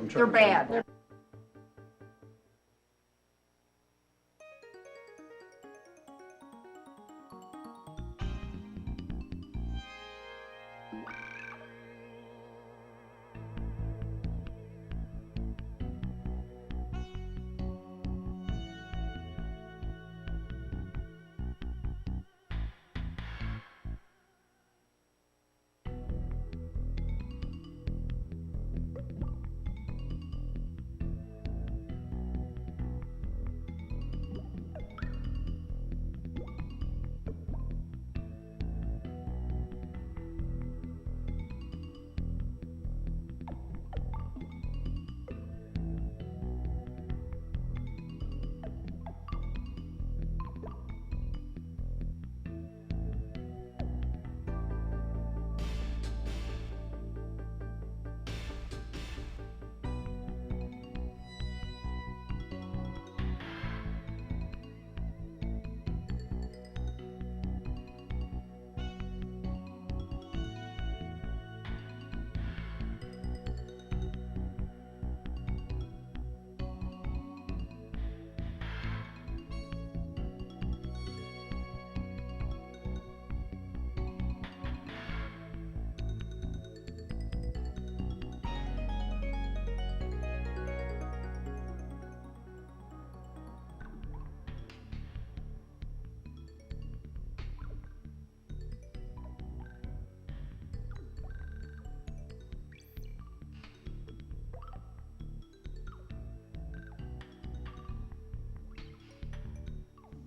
They're bad.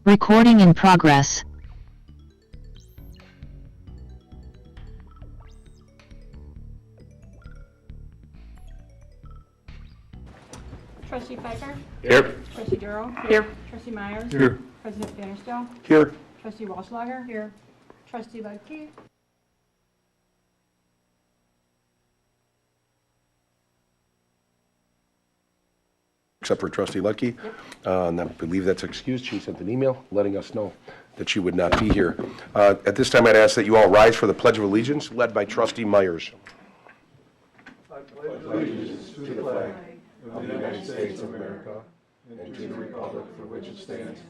Recording in progress. Trustee Pfeiffer? Here. Trustee Duro? Here. Trustee Meyers? Here. President Bannerstill? Here. Trustee Walschlager? Here. Trustee Budke? Except for Trustee Lutke. And I believe that's excused. She sent an email letting us know that she would not be here. At this time, I'd ask that you all rise for the Pledge of Allegiance, led by Trustee Meyers. I pledge allegiance to the flag of the United States of America and to the republic for which it stands,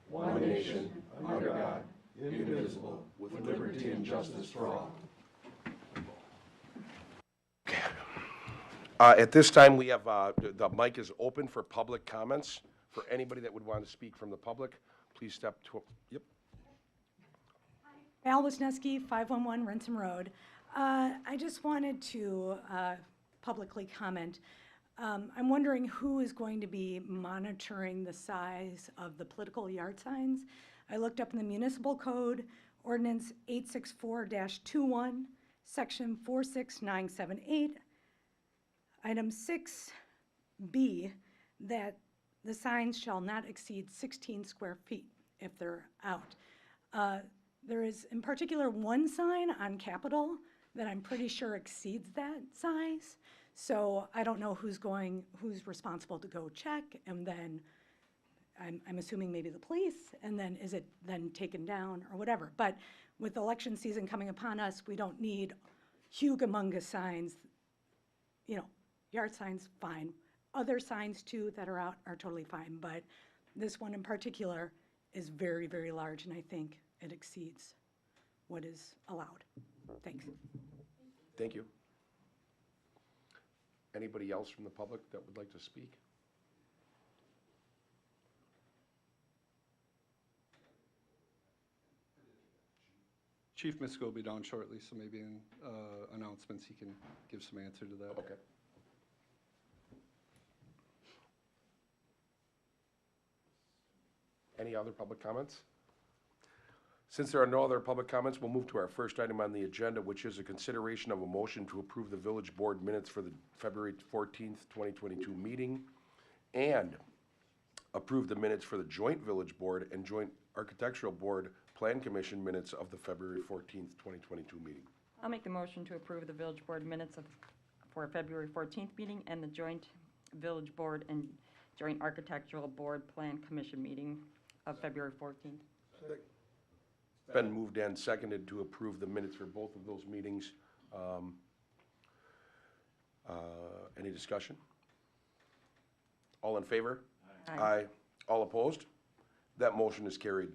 one nation, under God, indivisible, with liberty and justice for all. At this time, we have, the mic is open for public comments. For anybody that would want to speak from the public, please step to, yep. Al Wisniewski, 511 Rentham Road. I just wanted to publicly comment. I'm wondering who is going to be monitoring the size of the political yard signs. I looked up in the Municipal Code, Ordinance 864-21, Section 46978, Item 6B, that the signs shall not exceed 16 square feet if they're out. There is in particular one sign on Capitol that I'm pretty sure exceeds that size. So I don't know who's responsible to go check, and then I'm assuming maybe the police, and then is it then taken down or whatever. But with election season coming upon us, we don't need humongous signs. You know, yard signs, fine. Other signs too that are out are totally fine, but this one in particular is very, very large, and I think it exceeds what is allowed. Thanks. Thank you. Anybody else from the public that would like to speak? Chief Misko will be down shortly, so maybe in announcements he can give some answer to that. Okay. Any other public comments? Since there are no other public comments, we'll move to our first item on the agenda, which is a consideration of a motion to approve the village board minutes for the February 14th, 2022 meeting, and approve the minutes for the joint village board and joint architectural board plan commission minutes of the February 14th, 2022 meeting. I'll make the motion to approve the village board minutes for February 14th meeting and the joint village board and joint architectural board plan commission meeting of February 14th. Been moved and seconded to approve the minutes for both of those meetings. Any discussion? All in favor? Aye. All opposed? That motion is carried.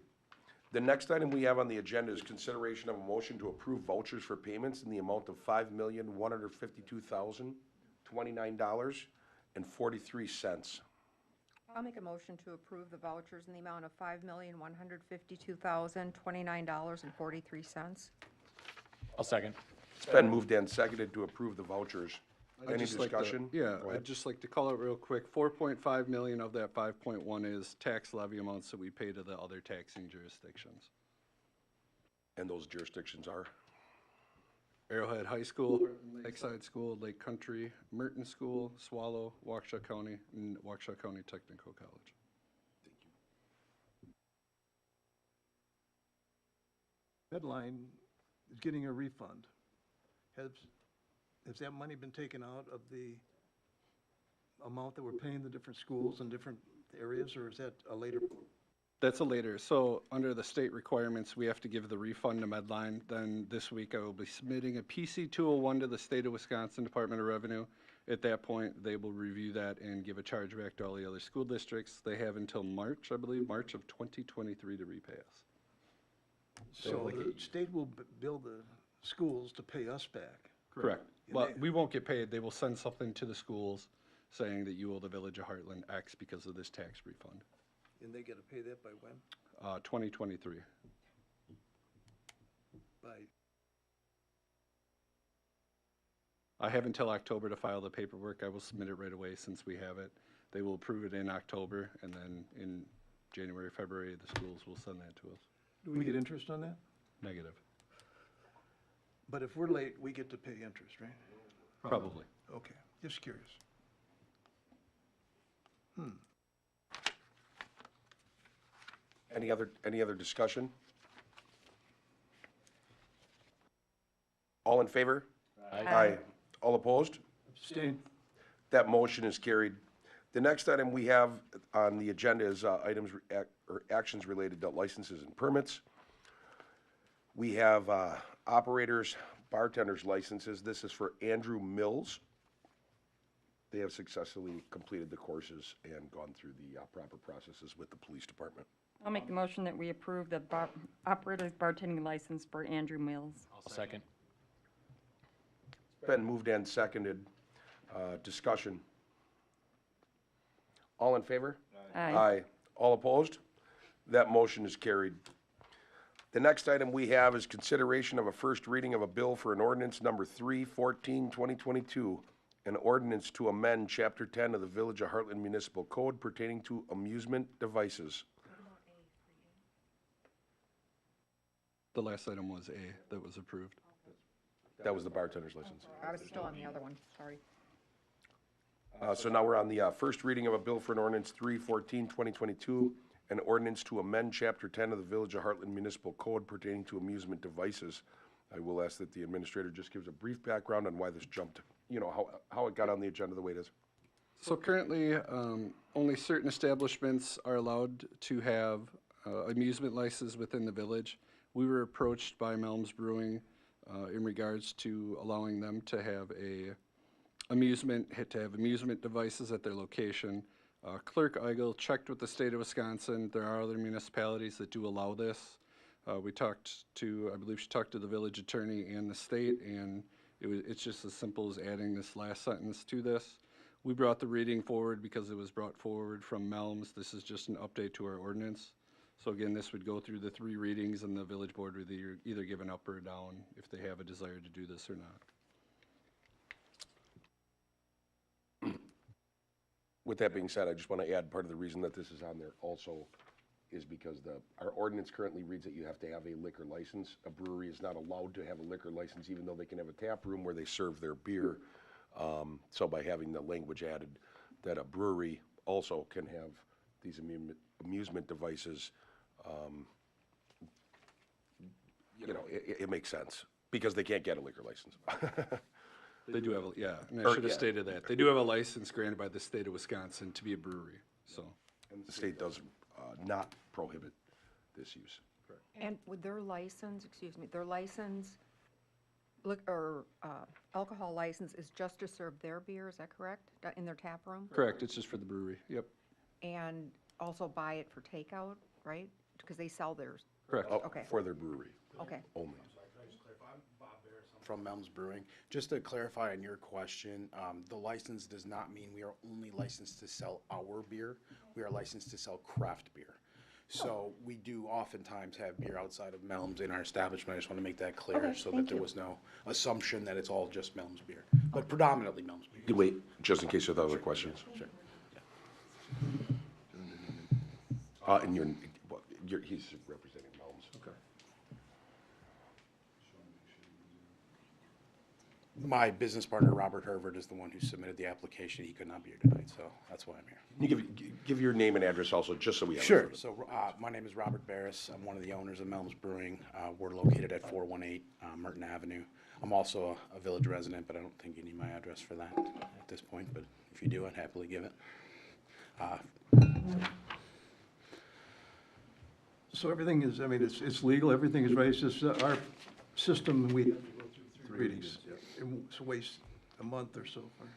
The next item we have on the agenda is consideration of a motion to approve vouchers for payments in the amount of $5,152,029.43. I'll make a motion to approve the vouchers in the amount of $5,152,029.43. I'll second. It's been moved and seconded to approve the vouchers. I'd Any just like to- discussion? Yeah, Go ahead. I'd just like to call it real quick. 4.5 million of that 5.1 is tax levy amounts that we pay to the other taxing jurisdictions. And those jurisdictions are? Arrowhead High School, Lakeside School, Lake Country, Merton School, Swallow, Waukesha County, and Waukesha County Technical College. Medline is getting a refund. Has that money been taken out of the amount that we're paying the different schools in different areas, or is that a later? That's a later. So under the state requirements, we have to give the refund to Medline. Then this week, I will be submitting a PC 201 to the State of Wisconsin Department of Revenue. At that point, they will review that and give a chargeback to all the other school districts. They have until March, I believe, March of 2023 to repay us. So the state will bill the schools to pay us back. Correct. And Well, they- we won't get paid. They will send something to the schools saying that you owe the Village of Heartland X because of this tax refund. And they get to pay that by when? 2023. By, I have until October to file the paperwork. I will submit it right away since we have it. They will approve it in October, and then in January, February, the schools will send that to us. do we get interest on that? Negative. But if we're late, we get to pay interest, right? Probably. Okay, just curious. Any other discussion? All in favor? Aye. All opposed? Abstain. That motion is carried. The next item we have on the agenda is items or actions related to licenses and permits. We have operators, bartenders licenses. This is for Andrew Mills. They have successfully completed the courses and gone through the proper processes with the police department. I'll make the motion that we approve the operator's bartending license for Andrew Mills. I'll second. Been moved and seconded. Discussion. All in favor? Aye. All opposed? That motion is carried. The next item we have is consideration of a first reading of a bill for an ordinance number 3/14/2022, an ordinance to amend Chapter 10 of the Village of Heartland Municipal Code pertaining to amusement devices. The last item was A that was approved. That was the bartender's license. I was still on the other one, sorry. So now we're on the first reading of a bill for an ordinance 3/14/2022, an ordinance to amend Chapter 10 of the Village of Heartland Municipal Code pertaining to amusement devices. I will ask that the administrator just gives a brief background on why this jumped, how it got on the agenda the way it is. So currently, only certain establishments are allowed to have amusement licenses within the village. We were approached by Melm's Brewing in regards to allowing them to have amusement devices at their location. Clerk Eigel checked with the state of Wisconsin. There are other municipalities that do allow this. I believe she talked to the village attorney and the state, and it's just as simple as adding this last sentence to this. We brought the reading forward because it was brought forward from Melm's. This is just an update to our ordinance. So again, this would go through the 3 readings, and the village board would either give an up or a down if they have a desire to do this or not. With that being said, I just want to add, part of the reason that this is on there also is because our ordinance currently reads that you have to have a liquor license. A brewery is not allowed to have a liquor license, even though they can have a tap room where they serve their beer. So by having the language added that a brewery also can have these amusement devices, it makes sense, because they can't get a liquor license. They do have, and I Or, should have yeah. stated that. They do have a license granted by the state of Wisconsin to be a brewery, so. And the state does not prohibit this use. And would their license alcohol license is just to serve their beer, is that correct? In their tap room? Correct, it's just for the brewery, yep, And also buy it for takeout, right? Because they sell theirs. correct. Oh, Okay. for their brewery Okay. only. From Melms Brewing. Just to clarify on your question, the license does not mean we are only licensed to sell our beer. We are licensed to sell craft beer. So we do oftentimes have beer outside of Melms in our establishment. I just want to make that clear Okay, so that thank there you. was no assumption that it's all just Melms beer, but predominantly Melms beer. You can wait, just in case you have other questions. Sure. And he's representing Melms. Okay. My business partner, Robert Hervert, is the one who submitted the application. He could not be here tonight, so that's why I'm here. Can you give your name and address also, just so we have it. Sure. So my name is Robert Barris. I'm one of the owners of Melms Brewing. We're located at 418 Merton Avenue. I'm also a village resident, but I don't think you need my address for that at this point, but if you do, I'd happily give it. So everything is, I mean, it's legal, everything is right, it's just our system, we have to go through 3 readings. It's a waste a month or so for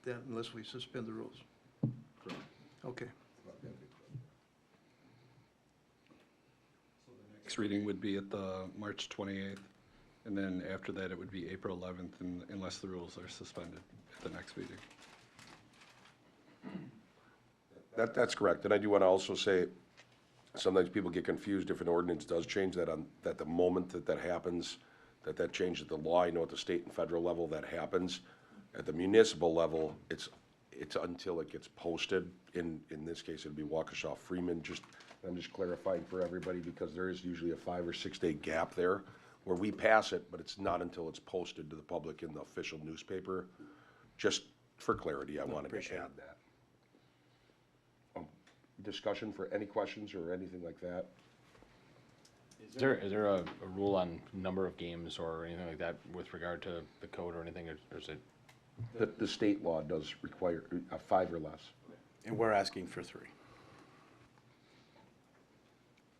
that unless we suspend the rules. Okay. Next reading would be at the March 28th, and then after that, it would be April 11th, unless the rules are suspended at the next meeting. That's correct, and I do want to also say, sometimes people get confused if an ordinance does change that that the moment that happens, that changes the law. I know at the state and federal level that happens. At the municipal level, it's until it gets posted. In this case, it'd be Waukesha Freeman. I'm just clarifying for everybody because there is usually a 5 or 6 day gap there where we pass it, but it's not until it's posted to the public in the official newspaper. Just for clarity, I wanted to add that. Discussion for any questions or anything like that? Is there a rule on number of games or anything like that with regard to the code or anything, or is it? The state law does require 5 or less. And we're asking for 3.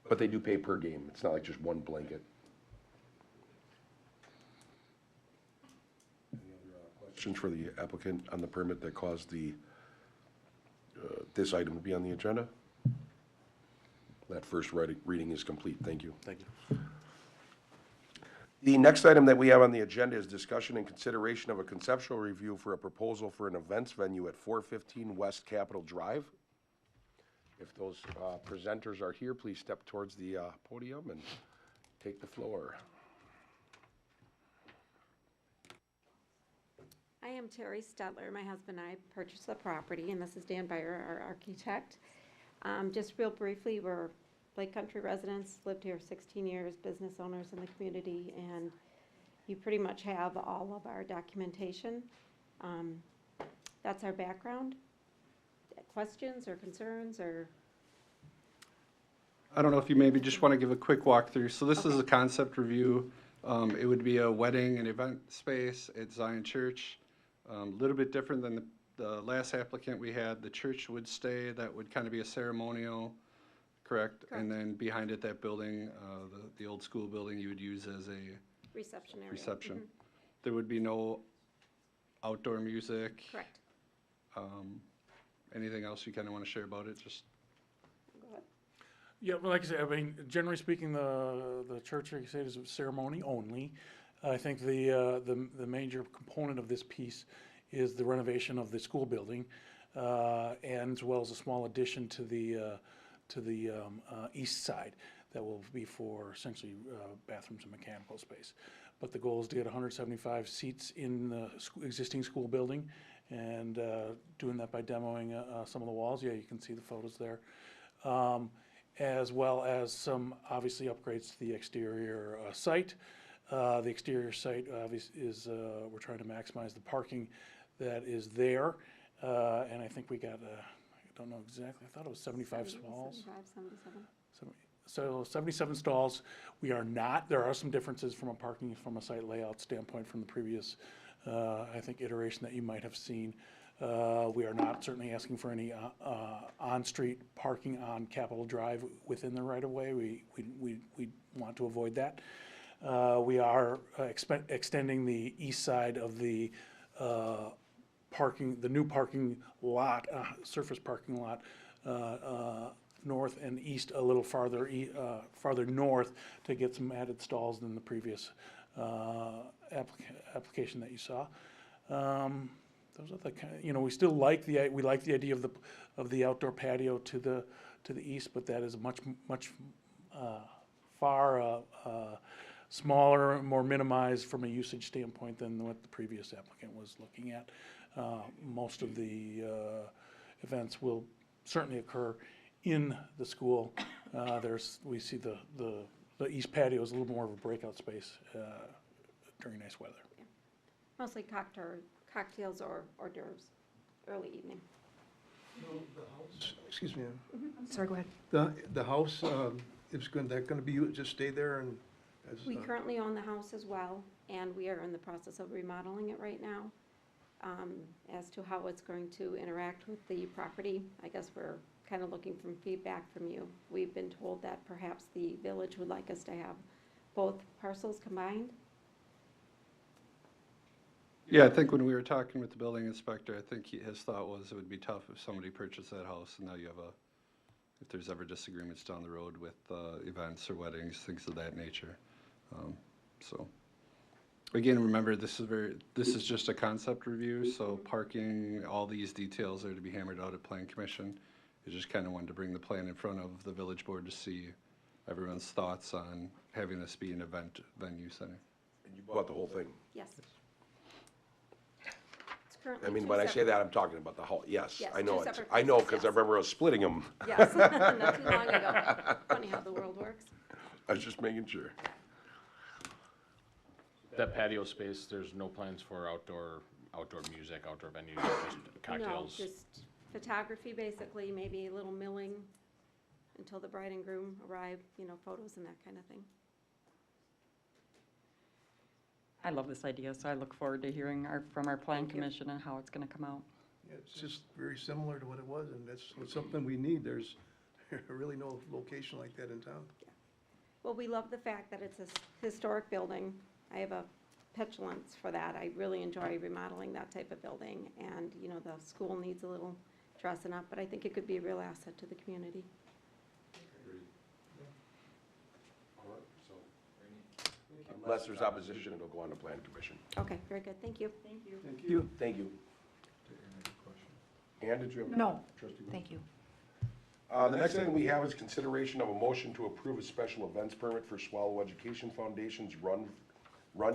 But they do pay per game. It's not like just one blanket. Any other questions for the applicant on the permit that caused this item to be on the agenda? That first reading is complete. Thank you. Thank you. The next item that we have on the agenda is discussion and consideration of a conceptual review for a proposal for an events venue at 415 West Capitol Drive. If those presenters are here, please step towards the podium and take the floor. I am Terry Stetler. My husband and I purchased the property, and this is Dan Byer, our architect. Just real briefly, we're Lake Country residents, lived here 16 years, business owners in the community, and you pretty much have all of our documentation. That's our background. Questions or concerns or? I don't know if you maybe just want to give a quick walkthrough. So this is a concept review. It would be a wedding and event space at Zion Church. A little bit different than the last applicant we had. The church would stay. That would kind of be a ceremonial, correct? And then behind it, that building, the old school building, you would use as a Reception area. reception. Mhm. There would be no outdoor music. Correct. Anything else you kind of want to share about it? Just Go ahead. Yeah, well, like I said, I mean, generally speaking, the church, like you said, is a ceremony only. I think the major component of this piece is the renovation of the school building, and as well as a small addition to the east side that will be for essentially bathrooms and mechanical space. But the goal is to get 175 seats in the existing school building, and doing that by demoing some of the walls. Yeah, you can see the photos there. As well as some, obviously, upgrades to the exterior site. The exterior site is, we're trying to maximize the parking that is there. And I think we got, I don't know exactly, I thought it was 75 stalls. 75, 77. So 77 stalls. We are not, there are some differences from a site layout standpoint from the previous, I think, iteration that you might have seen. We are not certainly asking for any on-street parking on Capitol Drive within the right-of-way. We want to avoid that. We are extending the east side of the parking, the new parking lot, surface parking lot, north and east a little farther, farther north to get some added stalls than the previous application that you saw. Those are the kind, you know, we still like the, we like the idea of the outdoor patio to the east, but that is much far smaller, more minimized from a usage standpoint than what the previous applicant was looking at. Most of the events will certainly occur in the school. We see the east patio is a little more of a breakout space during nice weather. Yeah. Mostly cocktails or hors d'oeuvres, early evening. Excuse me. Sorry, go ahead. The house, is that gonna be, just stay there and? We currently own the house as well, and we are in the process of remodeling it right now. As to how it's going to interact with the property, I guess we're kind of looking for feedback from you. We've been told that perhaps the village would like us to have both parcels combined. Yeah, I think when we were talking with the building inspector, I think his thought was it would be tough if somebody purchased that house and now you have if there's ever disagreements down the road with events or weddings, things of that nature. So, again, remember, this is just a concept review, so parking, all these details are to be hammered out at Plan Commission. We just kind of wanted to bring the plan in front of the village board to see everyone's thoughts on having this be an event venue center. And you bought the whole thing? Yes. It's currently I mean, two when I say separate- that, I'm talking about the whole, yes, Yes, I know two it. separate I know, pieces, because I yes. remember us splitting them. Yes, not too long ago. Funny how the world works. I was just making sure. That patio space, there's no plans for outdoor music, outdoor venues, just cocktails? No, just photography, basically, maybe a little milling until the bride and groom arrive, you know, photos and that kind of thing. I love this idea, so I look forward to hearing from our plan Thank you. commission and how it's gonna come out. Yeah, it's just very similar to what it was, and that's something we need. There's really no location like that in town. Well, we love the fact that it's a historic building. I have a petulance for that. I really enjoy remodeling that type of building, and, you know, the school needs a little dressing up, but I think it could be a real asset to the community. Unless there's opposition, it'll go on to Plan Commission. Okay, very good, thank you. Thank you. Thank you. Thank you. And did you have? No, Trustee? thank you. The next item we have is consideration of a motion to approve a special events permit for Swallow Education Foundation's Run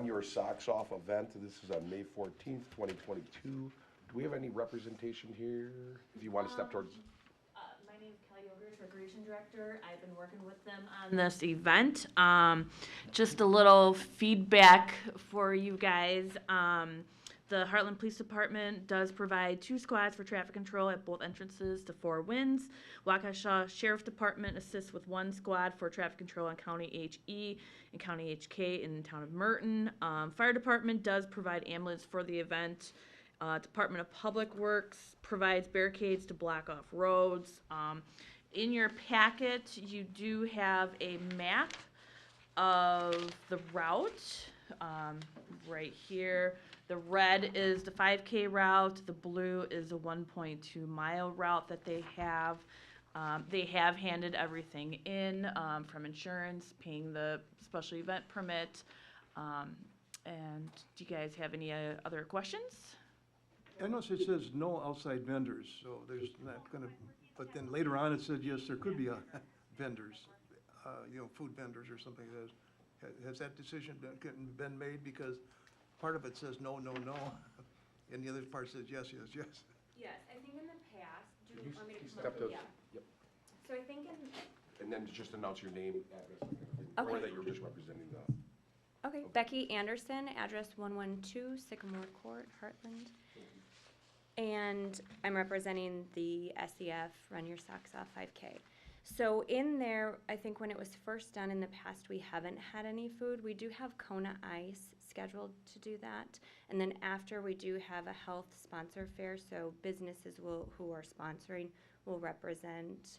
Your Socks Off event. This is on May 14th, 2022. Do we have any representation here? If you want to step towards. My name is Kelly Ogers, Recreation Director. I've been working with them on this event. Just a little feedback for you guys. The Heartland Police Department does provide 2 squads for traffic control at both entrances to Four Winds. Waukesha Sheriff Department assists with 1 squad for traffic control on County HE and County HK in the town of Merton. Fire Department does provide ambulance for the event. Department of Public Works provides barricades to block off roads. In your packet, you do have a map of the route right here. The red is the 5K route. The blue is a 1.2 mile route that they have. They have handed everything in from insurance, paying the special event permit. And do you guys have any other questions? I notice it says no outside vendors, so there's not gonna, but then later on it said, yes, there could be vendors, you know, food vendors or something like that. Has that decision been made? Because part of it says no, no, no, and the other part says yes, yes, yes. Yes, I think in the past, do you want me to come Step up? to- Yeah. Yep. So I think in, And then just announce your name, address, or Okay. that you're just representing the. okay, Becky Anderson, address 112 Sycamore Court, Heartland. And I'm representing the SEF Run Your Socks Off 5K. So in there, I think when it was first done in the past, we haven't had any food. We do have Kona Ice scheduled to do that. And then after, we do have a health sponsor fair, so businesses who are sponsoring will represent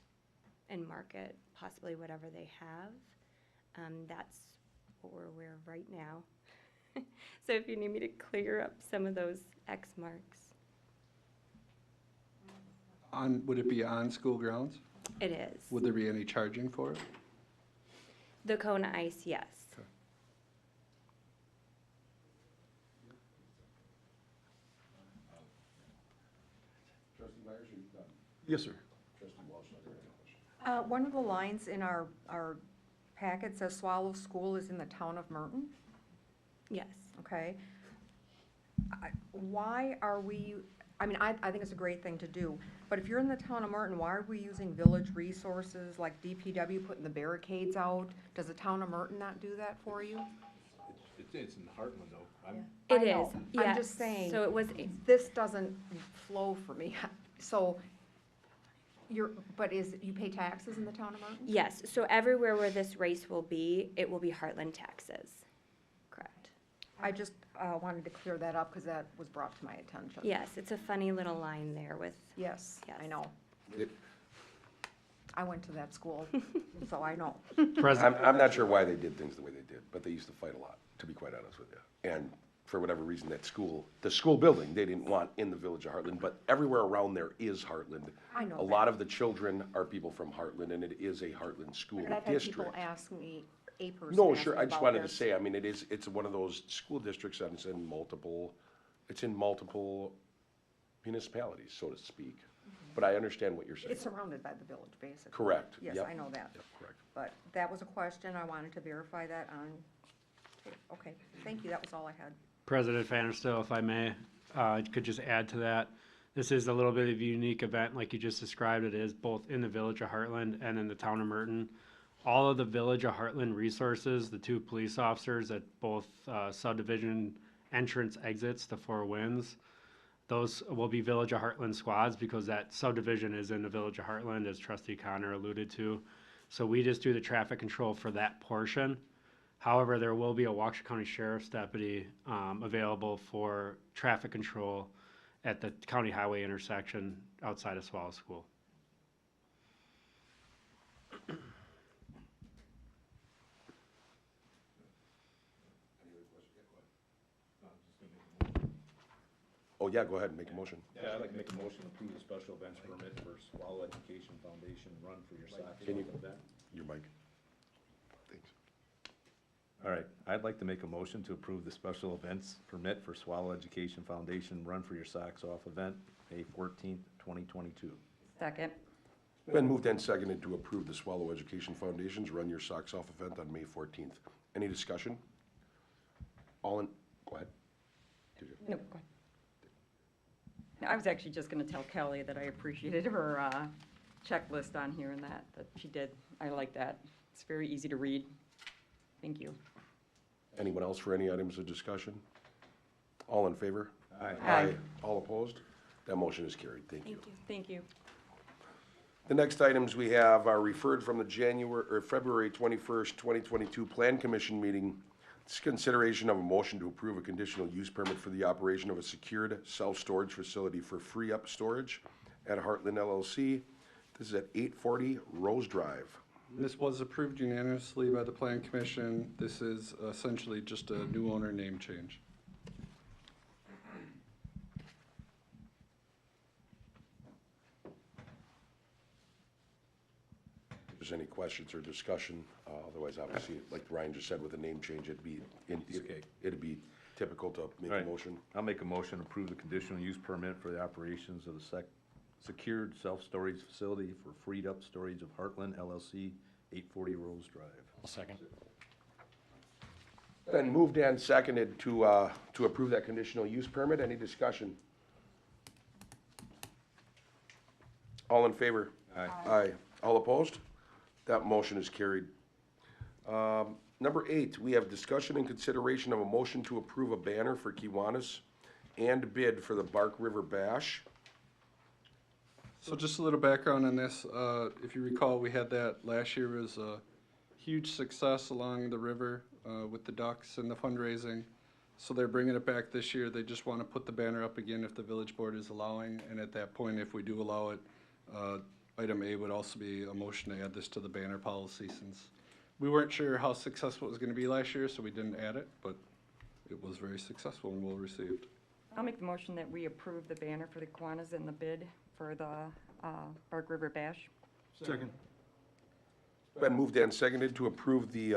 and market possibly whatever they have. That's what we're aware of right now. So if you need me to clear up some of those X marks. Would it be on school grounds? It is. Would there be any charging for it? The Kona ice, yes. Trustee Meyers, are you done? Yes, sir. Trustee Walsh, are there any questions? One of the lines in our packet says Swallow School is in the town of Merton, Yes. okay? Why are we, I mean, I think it's a great thing to do, but if you're in the town of Merton, why are we using village resources like DPW putting the barricades out? Does the town of Merton not do that for you? It's in Heartland, though. It I know. is, yes. I'm just saying. So it was, This doesn't flow for me. So but you pay taxes in the town of Merton? yes, so everywhere where this race will be, it will be Heartland taxes. Correct. I just wanted to clear that up because that was brought to my attention. Yes, it's a funny little line there with, Yes, Yes. I know. I went to that school, so I know. I'm not sure why they did things the way they did, but they used to fight a lot, to be quite honest with you. And for whatever reason, the school building, they didn't want in the village of Heartland, but everywhere around there is Heartland. I know A that. lot of the children are people from Heartland, and it is a Heartland school And I've had people district. ask me, a person No, asked sure, me I just about wanted to this. say, I mean, it's one of those school districts that is in multiple municipalities, so to speak. But I understand what you're saying. It's surrounded by the village, basically. Correct. Yes, Yep. I know that. Yep, correct. But that was a question, I wanted to verify that on tape. Okay, thank you, that was all I had. President Vanderstill, if I may, could just add to that. This is a little bit of a unique event, like you just described. It is both in the village of Heartland and in the town of Merton. All of the village of Heartland resources, the 2 police officers at both subdivision entrance exits, the 4 winds, those will be village of Heartland squads because that subdivision is in the village of Heartland, as Trustee Connor alluded to. So we just do the traffic control for that portion. However, there will be a Waukesha County Sheriff's deputy available for traffic control at the county highway intersection outside of Swallow School. Oh, yeah, go ahead and make a motion. Yeah, I'd like to make a motion to approve the special events permit for Swallow Education Foundation Run for Your Socks. Can you- event. Your mic. Thanks. All right, I'd like to make a motion to approve the special events permit for Swallow Education Foundation Run for Your Socks Off event, May 14th, 2022. Second. Been moved and seconded to approve the Swallow Education Foundation's Run Your Socks Off event on May 14th. Any discussion? Go ahead. No, go ahead. No, I was actually just going to tell Kelly that I appreciated her checklist on here and that she did. I like that. It's very easy to read. Thank you. Anyone else for any items of discussion? All in favor? Aye. Aye. All opposed? That motion is carried. Thank you. Thank you. The next items we have are referred from the February 21st, 2022 Plan Commission meeting. This consideration of a motion to approve a conditional use permit for the operation of a secured self-storage facility for free-up storage at Heartland LLC. This is at 840 Rose Drive. This was approved unanimously by the Plan Commission. This is essentially just a new owner name change. If there's any questions or discussion, otherwise, obviously, like Ryan just said, with a name change, it'd be typical to make a Right. motion. I'll make a motion to approve the conditional use permit for the operations of the secured self-storage facility for freed-up storage of Heartland LLC, 840 Rose Drive. I'll second. Been moved and seconded to approve that conditional use permit. Any discussion? All in favor? Aye. Aye. All opposed? That motion is carried. Number 8, we have discussion and consideration of a motion to approve a banner for Kiwanis and bid for the Bark River Bash. So just a little background on this. If you recall, we had that last year. It was a huge success along the river with the ducks and the fundraising. So they're bringing it back this year. They just want to put the banner up again if the village board is allowing. And at that point, if we do allow it, item A would also be a motion to add this to the banner policy since We weren't sure how successful it was gonna be last year, so we didn't add it, but it was very successful and well received. I'll make the motion that we approve the banner for the Kiwanis and the bid for the Bark River Bash. Second. Been moved and seconded to approve the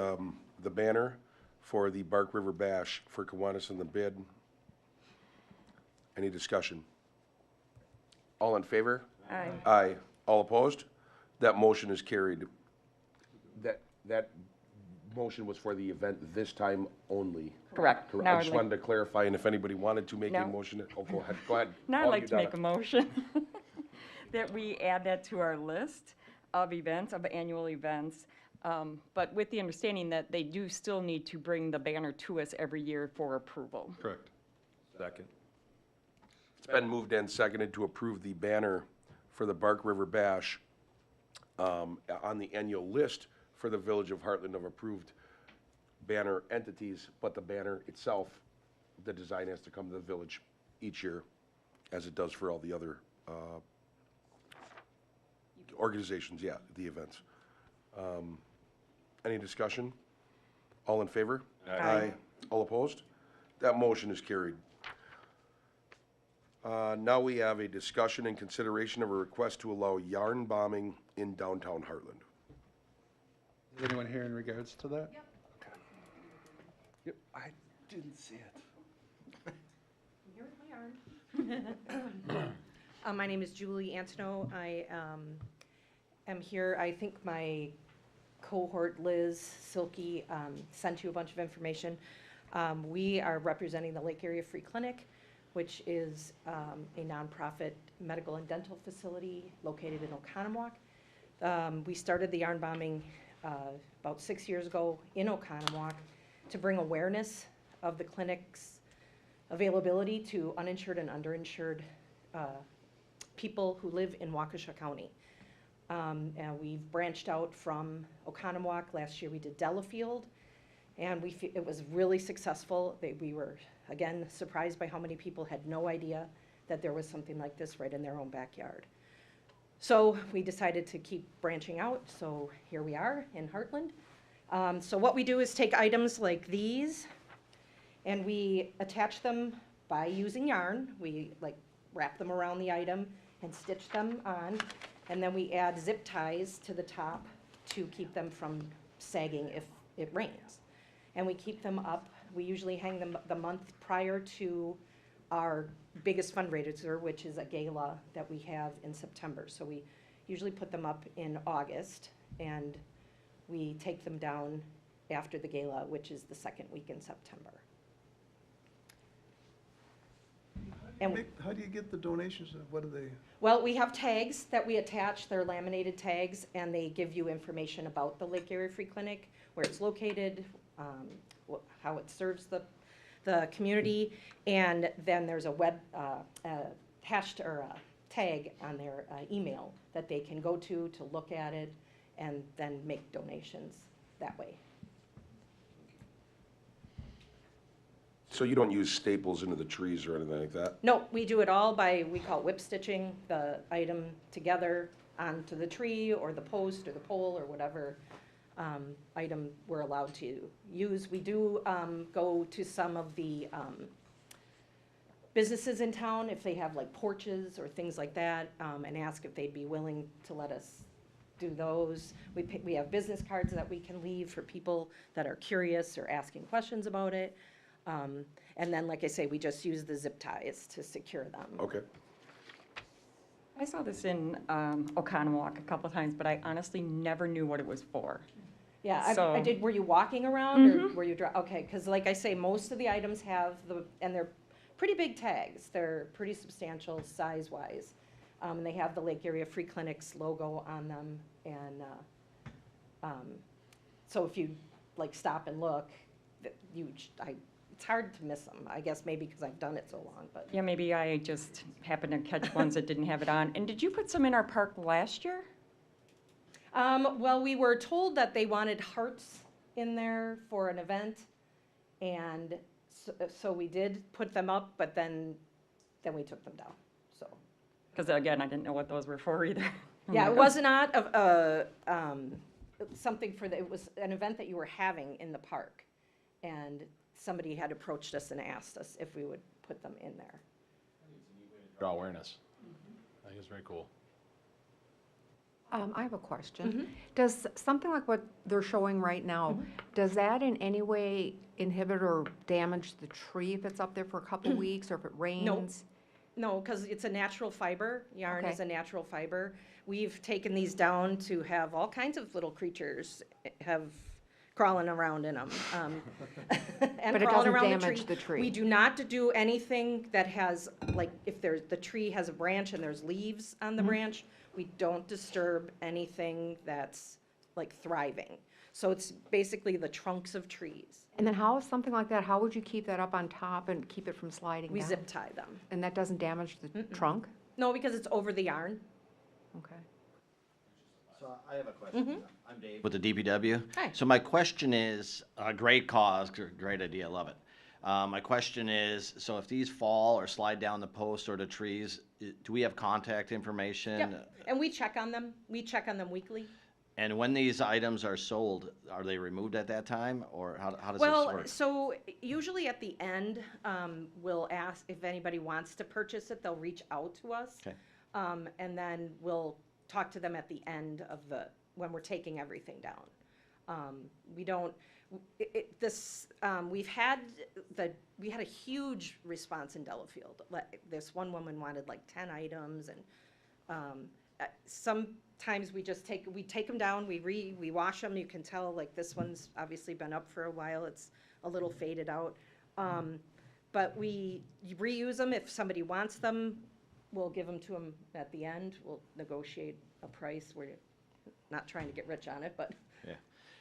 banner for the Bark River Bash for Kiwanis and the bid. Any discussion? All in favor? Aye. Aye. All opposed? That motion is carried. That motion was for the event this time only. Correct. Correct. Now I I'd just like- wanted to clarify, and if anybody wanted to make a No. motion, oh, go ahead, go ahead. Now I'd All like you to got make it. a motion that we add that to our list of events, of annual events, but with the understanding that they do still need to bring the banner to us every year for approval. Correct. Second. It's been moved and seconded to approve the banner for the Bark River Bash on the annual list for the Village of Heartland of approved banner entities, but the banner itself, the design has to come to the village each year, as it does for all the other organizations, yeah, the events. Any discussion? All in favor? Aye. All opposed? That motion is carried. Now we have a discussion and consideration of a request to allow yarn bombing in downtown Heartland. Is anyone here in regards to that? Yep. Yep, I didn't see it. My name is Julie Antono. I am here, I think my cohort Liz Silky sent you a bunch of information. We are representing the Lake Area Free Clinic, which is a nonprofit medical and dental facility located in Oconomowoc. We started the yarn bombing about 6 years ago in Oconomowoc to bring awareness of the clinic's availability to uninsured and underinsured people who live in Waukesha County. And we've branched out from Oconomowoc. Last year we did Delafield, and it was really successful. We were, again, surprised by how many people had no idea that there was something like this right in their own backyard. So we decided to keep branching out, so here we are in Heartland. So what we do is take items like these, and we attach them by using yarn. We wrap them around the item and stitch them on, and then we add zip ties to the top to keep them from sagging if it rains. And we keep them up. We usually hang them the month prior to our biggest fundraiser, which is a gala that we have in September. So we usually put them up in August, and we take them down after the gala, which is the second week in September. How do you get the donations? What do they? Well, we have tags that we attach. They're laminated tags, and they give you information about the Lake Area Free Clinic, where it's located, how it serves the community, and then there's a web hashed or a tag on their email that they can go to look at it and then make donations that way. So you don't use staples into the trees or anything like that? No, we do it all by, we call it whip stitching, the item together onto the tree or the post or the pole or whatever item we're allowed to use. We do go to some of the businesses in town, if they have like porches or things like that, and ask if they'd be willing to let us do those. We have business cards that we can leave for people that are curious or asking questions about it. And then, like I say, we just use the zip ties to secure them. Okay. I saw this in Oconomowoc a couple of times, but I honestly never knew what it was for. Yeah, So- I did, were you walking around or were you, okay, because like I say, most of the items have and they're pretty big tags. They're pretty substantial size-wise. And they have the Lake Area Free Clinic's logo on them. And so if you like stop and look, it's hard to miss them, I guess maybe because I've done it so long, but. Yeah, maybe I just happened to catch ones that didn't have it on. And did you put some in our park last year? Well, we were told that they wanted hearts in there for an event, and so we did put them up, but then we took them down, so. Because again, I didn't know what those were for either. Yeah, it was not something for it was an event that you were having in the park. And somebody had approached us and asked us if we would put them in there. Draw awareness. I think it's very cool. I have a question. Does something like what they're showing right now, does that in any way inhibit or damage the tree if it's up there for a couple weeks or if it rains? No, because it's a natural fiber. Yarn Okay. is a natural fiber. We've taken these down to have all kinds of little creatures have crawling around in them. And But it crawling doesn't around damage the tree. We do not do anything that has, like, if there's, the tree has a branch and there's leaves on the branch, we don't disturb anything that's like thriving. So it's basically the trunks of trees. And then how is something like that, how would you keep that up on top and keep it from sliding down? We zip tie them. And that doesn't damage the trunk? No, because it's over the yarn. Okay. So I have a question. Mhm. I'm Dave with the DPW. Hi. So my question is, great cause, great idea, love it. My question is, so if these fall or slide down the posts or the trees, do we have contact information? Yep, and we check on them. We check on them weekly. And when these items are sold, are they removed at that time, or how does this Well, work? so usually at the end, we'll ask if anybody wants to purchase it, they'll reach out to us. Okay. And then we'll talk to them at the end of when we're taking everything down. We don't, we had a huge response in Delafield. This one woman wanted like 10 items, and sometimes we take them down, we wash them. You can tell, like, this one's obviously been up for a while. It's a little faded out. But we reuse them. If somebody wants them, we'll give them to them at the end. We'll negotiate a price. We're not trying to get rich on it, but. Yeah.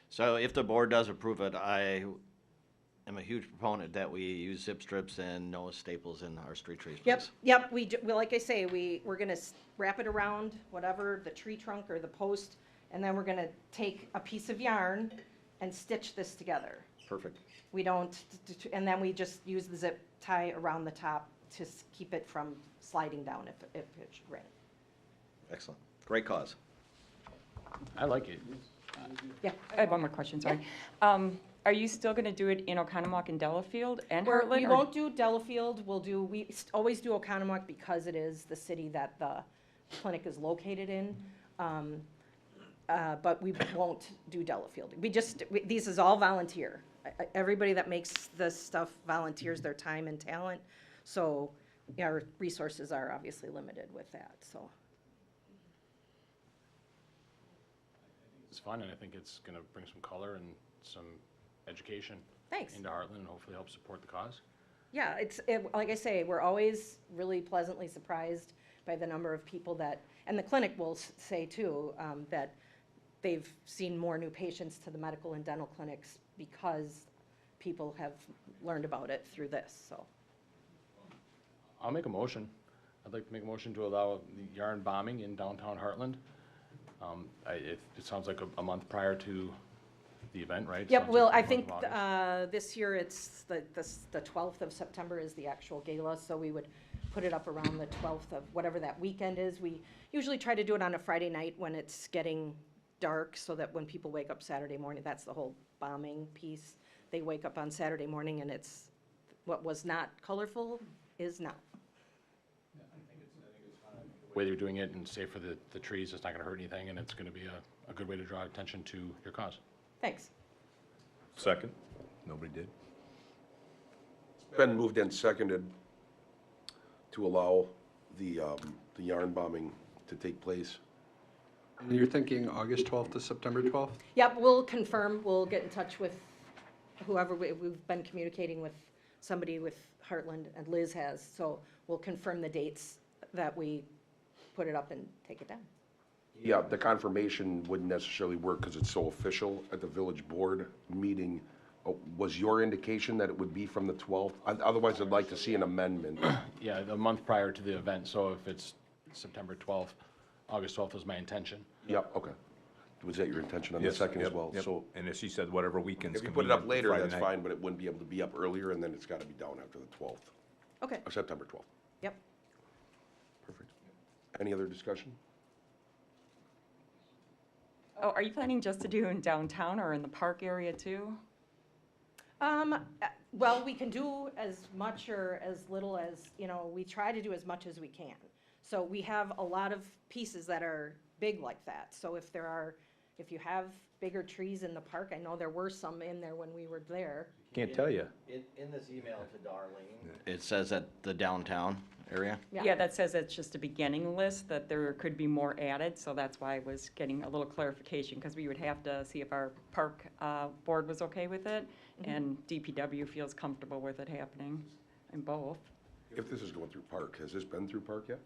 So if the board does approve it, I am a huge proponent that we use zip strips and no staples in our street trees, please. Yep, well, like I say, we're gonna wrap it around whatever, the tree trunk or the post, and then we're gonna take a piece of yarn and stitch this together. Perfect. We don't, and then we just use the zip tie around the top to keep it from sliding down if it should rain. Excellent. Great cause. I like it. Yeah. I have one more question, sorry. Are you still gonna do it in Oconomowoc and Delafield and We Heartland? or- won't do Delafield, we always do Oconomowoc because it is the city that the clinic is located in. But we won't do Delafield. This is all volunteer. Everybody that makes this stuff volunteers their time and talent. So our resources are obviously limited with that, so. It's fun, and I think it's gonna bring some color and some education. Thanks. Into Heartland, and hopefully help support the cause. Yeah, like I say, we're always really pleasantly surprised by the number of people that, and the clinic will say too, that they've seen more new patients to the medical and dental clinics because people have learned about it through this, so. I'll make a motion. I'd like to make a motion to allow the yarn bombing in downtown Heartland. It sounds like a month prior to the event, right? Yep, Sounds well, like I the think month of August. this year it's the 12th of September is the actual gala, so we would put it up around the 12th of whatever that weekend is. We usually try to do it on a Friday night when it's getting dark, so that when people wake up Saturday morning, that's the whole bombing piece. They wake up on Saturday morning and it's, what was not colorful is now. The way they're doing it and safe for the trees, it's not gonna hurt anything, and it's gonna be a good way to draw attention to your cause. Thanks. Second. Nobody did. Been moved and seconded to allow the yarn bombing to take place. And you're thinking August 12th to September 12th? Yep, we'll confirm, we'll get in touch with whoever, we've been communicating with somebody with Heartland, and Liz has, so we'll confirm the dates that we put it up and take it down. Yeah, the confirmation wouldn't necessarily work because it's so official at the village board meeting. Was your indication that it would be from the 12th? Otherwise, I'd like to see an amendment. Yeah, the month prior to the event, so if it's September 12th, August 12th was my intention. Yep, okay. Was that your intention on the Yes, second as yep, well? yep. So And as she said, whatever weekends. if you put it up convenient, later, Friday that's night. fine, but it wouldn't be able to be up earlier, and then it's got to be down after the 12th, Okay, or September 12th. yep. Perfect. Any other discussion? Oh, are you planning just to do in downtown or in the park area too? Well, we can do as much or as little as, we try to do as much as we can. So we have a lot of pieces that are big like that. So if you have bigger trees in the park, I know there were some in there when we were there. Can't tell you. In this email to Darlene, it says at the downtown area. Yeah, that says it's just a beginning list, that there could be more added, so that's why I was getting a little clarification, because we would have to see if our park board was okay with it, and DPW feels comfortable with it happening in both. If this is going through park, has this been through park yet?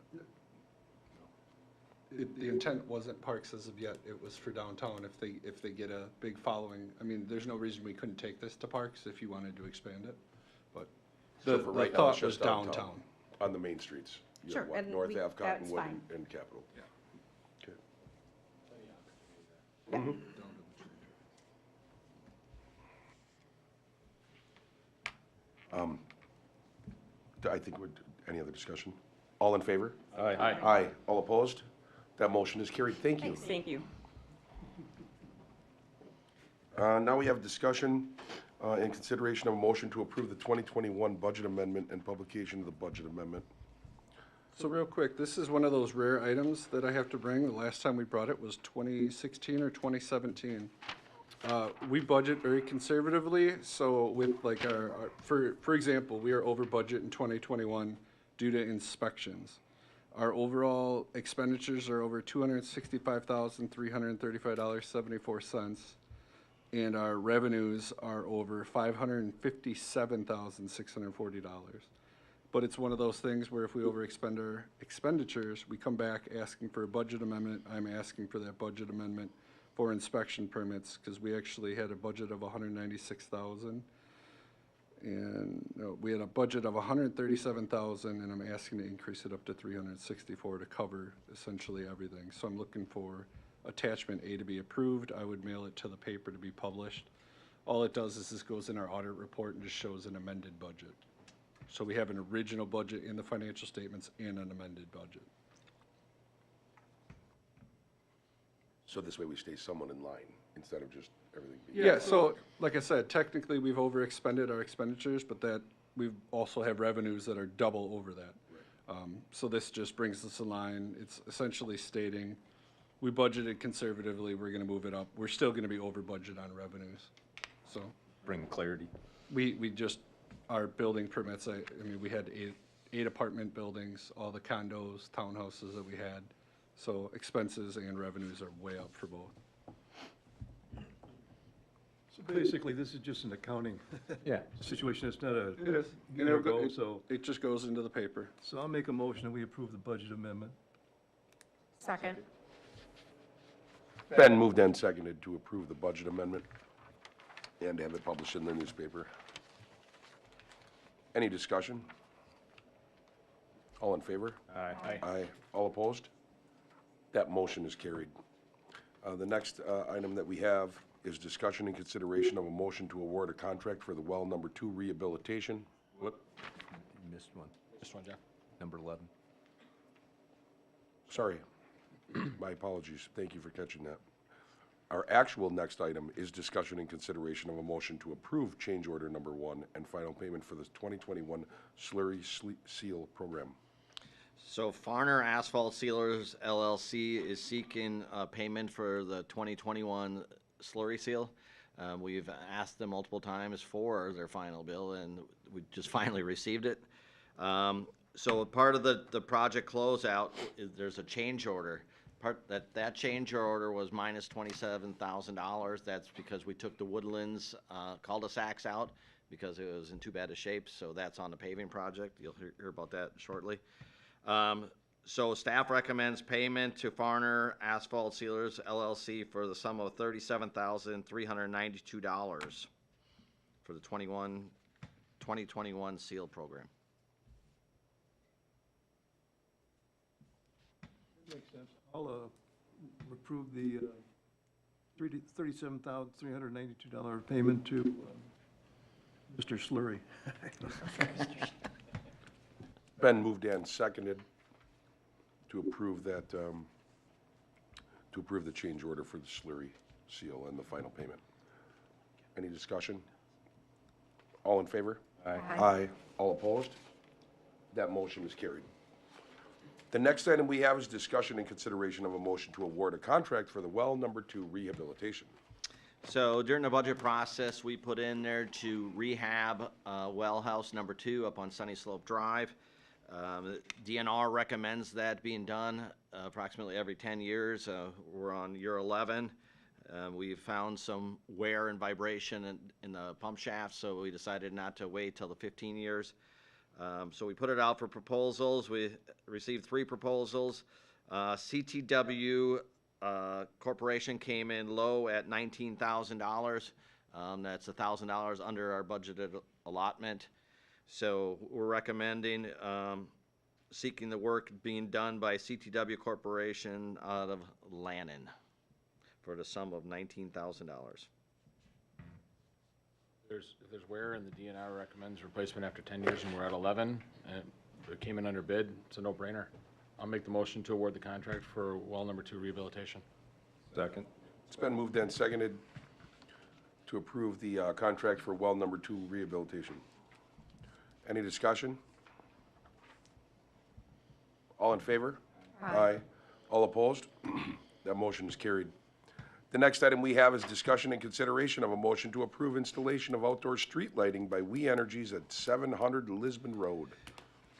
The intent wasn't parks as of yet, it was for downtown, if they get a big following. I mean, there's no reason we couldn't take this to parks if you wanted to expand it, but So the for right now, thought it's was just downtown. On the main streets? You Sure, have what, and North we- Ave, that's Cottonwood, fine. and Capitol? Yeah. Okay. I think any other discussion? All in favor? Aye. Aye. All opposed? That motion is carried. Thank you. Thank you. Now we have discussion in consideration of a motion to approve the 2021 budget amendment and publication of the budget amendment. So real quick, this is one of those rare items that I have to bring. The last time we brought it was 2016 or 2017. We budget very conservatively, so with like for example, we are over budget in 2021 due to inspections. Our overall expenditures are over $265,335.74, and our revenues are over $557,640. But it's one of those things where if we overexpend our expenditures, we come back asking for a budget amendment. I'm asking for that budget amendment for inspection permits, because we actually had a budget of $196,000. And no, we had a budget of $137,000, and I'm asking to increase it up to $364 to cover essentially everything. So I'm looking for attachment A to be approved. I would mail it to the paper to be published. All it does is this goes in our audit report and just shows an amended budget. So we have an original budget in the financial statements and an amended budget. So this way we stay somewhat in line instead of just everything being. Yeah, so like I said, technically we've overexpended our expenditures, but that we also have revenues that are double over that. So this just brings us in line. It's essentially stating we budgeted conservatively, we're gonna move it up. We're still gonna be over budget on revenues, so. Bring clarity. We just, our building permits, I mean, we had eight apartment buildings, all the condos, townhouses that we had. So expenses and revenues are way up for both. So basically, this is just an accounting situation. It's not a. It is. Give or go, so. It just goes into the paper. So I'll make a motion that we approve the budget amendment. Second. Ben moved and seconded to approve the budget amendment and have it published in the newspaper. Any discussion? All in favor? Aye. Aye. All opposed? That motion is carried. The next item that we have is discussion and consideration of a motion to award a contract for the well number 2 rehabilitation. Whoop, you missed one. Just one, Jeff. Number 11. Sorry. My apologies. Thank you for catching that. Our actual next item is discussion and consideration of a motion to approve change order number 1 and final payment for the 2021 Slurry Seal Program. So Farner Asphalt Sealers LLC is seeking payment for the 2021 slurry seal. We've asked them multiple times for their final bill, and we just finally received it. So part of the project closeout, there's a change order. That change order was minus $27,000. That's because we took the Woodlands cul-de-sacs out because it was in too bad a shape. So that's on the paving project. You'll hear about that shortly. So staff recommends payment to Farner Asphalt Sealers LLC for the sum of $37,392 for the 2021 seal program. Makes sense. I'll approve the $37,392 payment to Mr. Slurry. Ben moved and seconded to approve that to approve the change order for the slurry seal and the final payment. Any discussion? All in favor? Aye. Aye. All opposed? That motion is carried. The next item we have is discussion and consideration of a motion to award a contract for the well number 2 rehabilitation. So during the budget process, we put in there to rehab well house number 2 up on Sunny Slope Drive. The DNR recommends that being done approximately every 10 years. We're on year 11. We've found some wear and vibration in the pump shaft, so we decided not to wait till the 15 years. So we put it out for proposals. We received 3 proposals. CTW Corporation came in low at $19,000. That's $1,000 under our budgeted allotment. So we're recommending seeking the work being done by CTW Corporation out of Lannon for the sum of $19,000. If there's wear and the DNR recommends replacement after 10 years and we're at 11, and it came in under bid, it's a no-brainer. I'll make the motion to award the contract for well number 2 rehabilitation. Second. It's been moved and seconded to approve the contract for well number 2 rehabilitation. Any discussion? All in favor? Aye. All opposed? That motion is carried. The next item we have is discussion and consideration of a motion to approve installation of outdoor street lighting by We Energies at 700 Lisbon Road.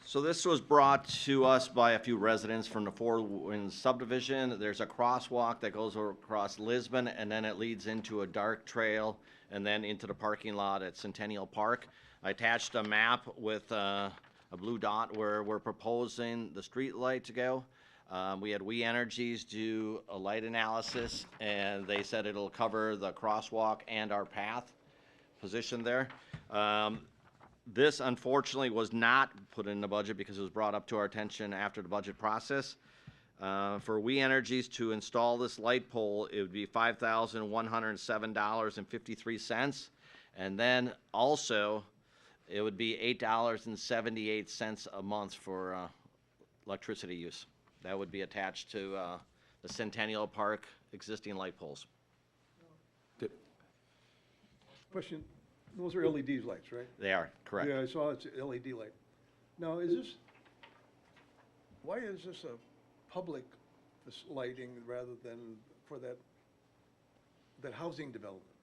So this was brought to us by a few residents from the Four Winds subdivision. There's a crosswalk that goes across Lisbon, and then it leads into a dark trail, and then into the parking lot at Centennial Park. I attached a map with a blue dot where we're proposing the street light to go. We had We Energies do a light analysis, and they said it'll cover the crosswalk and our path position there. This unfortunately was not put in the budget because it was brought up to our attention after the budget process. For We Energies to install this light pole, it would be $5,107.53. And then also, it would be $8.78 a month for electricity use. That would be attached to the Centennial Park existing light poles. Question, those are LED lights, right? They are, correct. Yeah, I saw it's a LED light. Now, why is this a public lighting rather than for that housing development?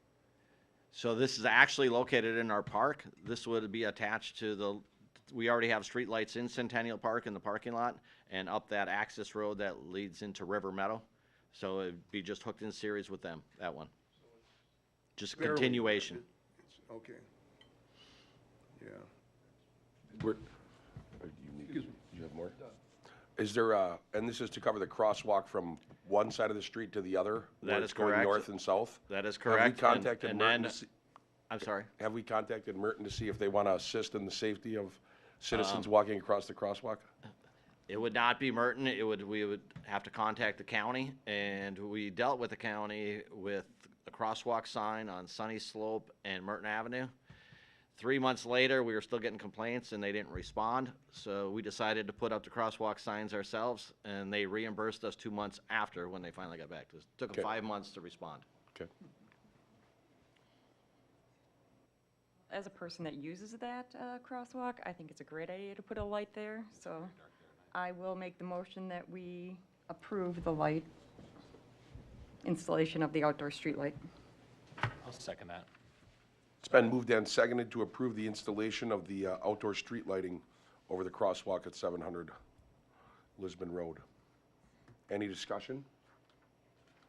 So this is actually located in our park. This would be attached to we already have street lights in Centennial Park in the parking lot and up that access road that leads into River Meadow. So it'd be just hooked in series with them, that one. Just a continuation. Okay. Yeah. You have more? Is there and this is to cover the crosswalk from one side of the street to the other? That where is it's going correct. north and south? That is correct. Have we contacted And Merton then- to see? I'm sorry? Have we contacted Merton to see if they want to assist in the safety of citizens walking across the crosswalk? It would not be Merton. We would have to contact the county, and we dealt with the county with a crosswalk sign on Sunny Slope and Merton Avenue. 3 months later, we were still getting complaints and they didn't respond. So we decided to put up the crosswalk signs ourselves, and they reimbursed us 2 months after when they finally got back to us. It took them 5 months to respond. Okay. As a person that uses that crosswalk, I think it's a great idea to put a light there, so I will make the motion that we approve the light installation of the outdoor street light. I'll second that. It's been moved and seconded to approve the installation of the outdoor street lighting over the crosswalk at 700 Lisbon Road. Any discussion?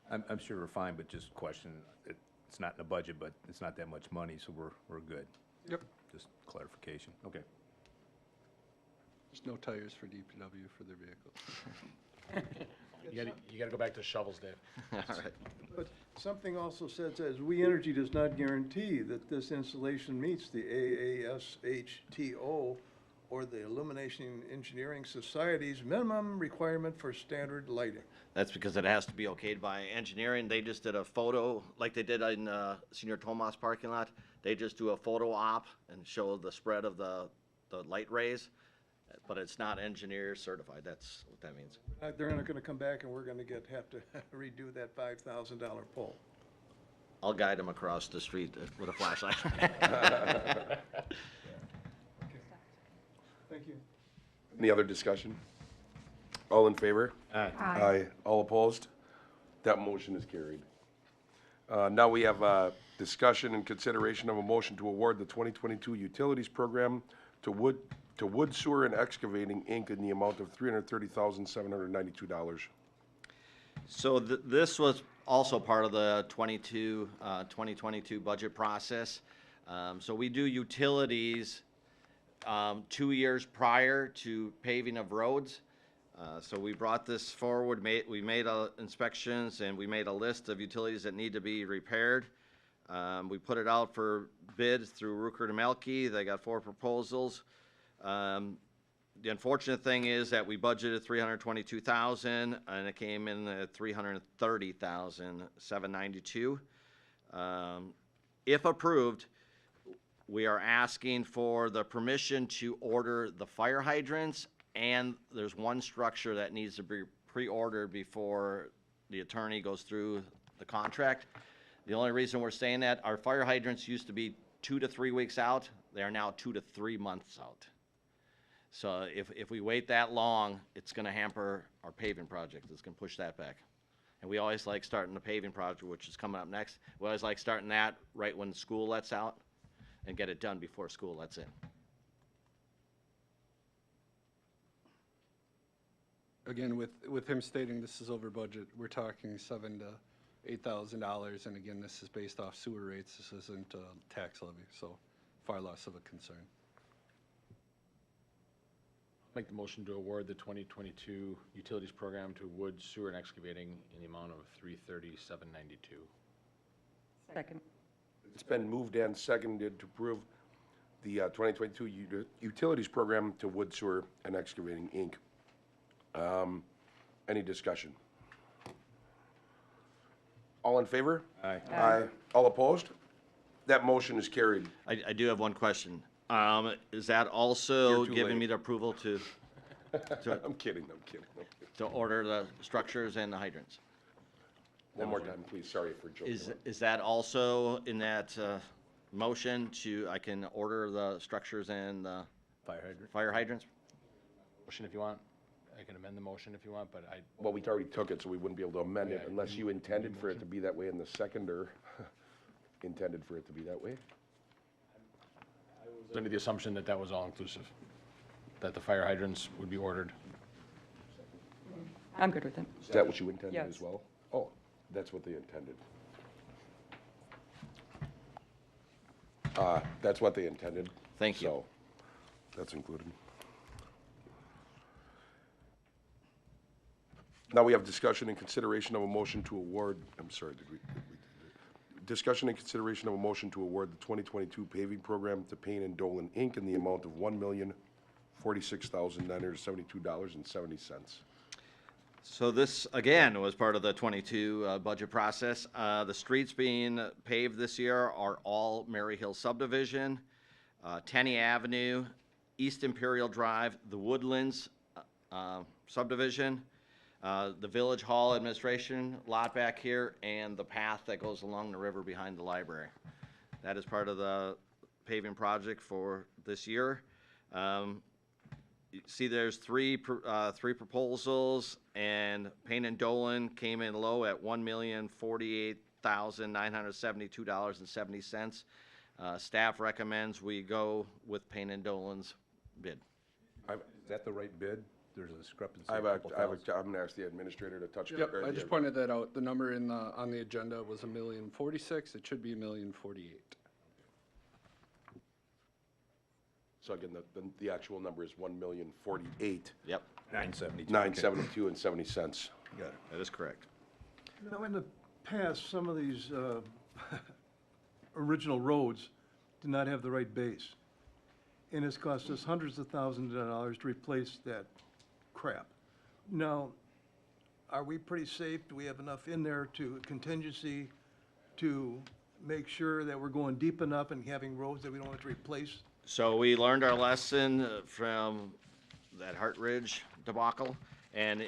I'm sure we're fine, but just question, it's not in the budget, but it's not that much money, so we're good. Yep. Just clarification. Okay. There's no tires for DPW for their vehicles. You gotta go back to shovels, Dave. All right. But something also says, We Energy does not guarantee that this installation meets the AASHTO or the Illumination Engineering Society's minimum requirement for standard lighting. That's because it has to be okayed by engineering. They just did a photo, like they did in Senior Tomas parking lot. They just do a photo op and show the spread of the light rays. but it's not engineer certified, that's what that means. They're not gonna come back and we're gonna have to redo that $5,000 pole. I'll guide them across the street with a flashlight. Thank you. Any other discussion? All in favor? Aye. Aye. All opposed? That motion is carried. Now we have discussion and consideration of a motion to award the 2022 Utilities Program to Wood Sewer and Excavating, Inc. in the amount of $330,792. So this was also part of the 2022 budget process. So we do utilities 2 years prior to paving of roads. So we brought this forward, we made inspections, and we made a list of utilities that need to be repaired. We put it out for bids through Recruitment. They got 4 proposals. The unfortunate thing is that we budgeted $322,000 and it came in at $330,792. If approved, we are asking for the permission to order the fire hydrants, and there's one structure that needs to be pre-ordered before the attorney goes through the contract. The only reason we're saying that, our fire hydrants used to be 2 to 3 weeks out. They are now 2 to 3 months out. So if we wait that long, it's gonna hamper our paving project. It's gonna push that back. And we always like starting the paving project, which is coming up next. We always like starting that right when school lets out and get it done before school lets in. Again, with him stating this is over budget, we're talking $7,000 to $8,000, and again, this is based off sewer rates. This isn't a tax levy, so far less of a concern. Make the motion to award the 2022 Utilities Program to Wood, Sewer, and Excavating in the amount of $330,792. Second. It's been moved and seconded to approve the 2022 Utilities Program to Wood, Sewer, and Excavating, Inc. Any discussion? All in favor? Aye. Aye. All opposed? That motion is carried. I do have one question. Is that also You're too giving late. me the approval to I'm kidding. to order the structures and the hydrants? One more time, please. Sorry for joking. Is that also in that motion I can order the structures and the fire hydrants? Motion if you want. I can amend the motion if you want, but Well, we already took it, so we wouldn't be able to amend it unless you intended for it to be that way in the second, or intended for it to be that way. under the assumption that that was all inclusive, that the fire hydrants would be ordered. I'm good with it. Is that what you intended Yes. as well? Oh, that's what they intended. That's what they intended. Thank you. So, that's included. Now we have discussion and consideration of a motion to award, I'm sorry, discussion and consideration of a motion to award the 2022 paving program to Payne and Dolan, Inc. in the amount of $1,046,972.70. So this, again, was part of the 22 budget process. The streets being paved this year are all Mary Hill subdivision, Tenney Avenue, East Imperial Drive, the Woodlands subdivision, the Village Hall administration lot back here, and the path that goes along the river behind the library. That is part of the paving project for this year. You see there's three proposals, and Payne and Dolan came in low at $1,048,972.70. Staff recommends we go with Payne and Dolan's bid. Is that the right bid? There's a discrepancy. I'm going to ask the administrator to touch. Yep, I just pointed that out. The number on the agenda was $1,046,000. It should be $1,048,000. So again, the actual number is $1,048,000. Yep. $972 and 70 cents. Got it. That is correct. Now, in the past, some of these original roads did not have the right base. And it's cost us hundreds of thousands of dollars to replace that crap. Now, are we pretty safe? Do we have enough in there to contingency to make sure that we're going deep enough and having roads that we don't have to replace? So we learned our lesson from that Hart Ridge debacle. And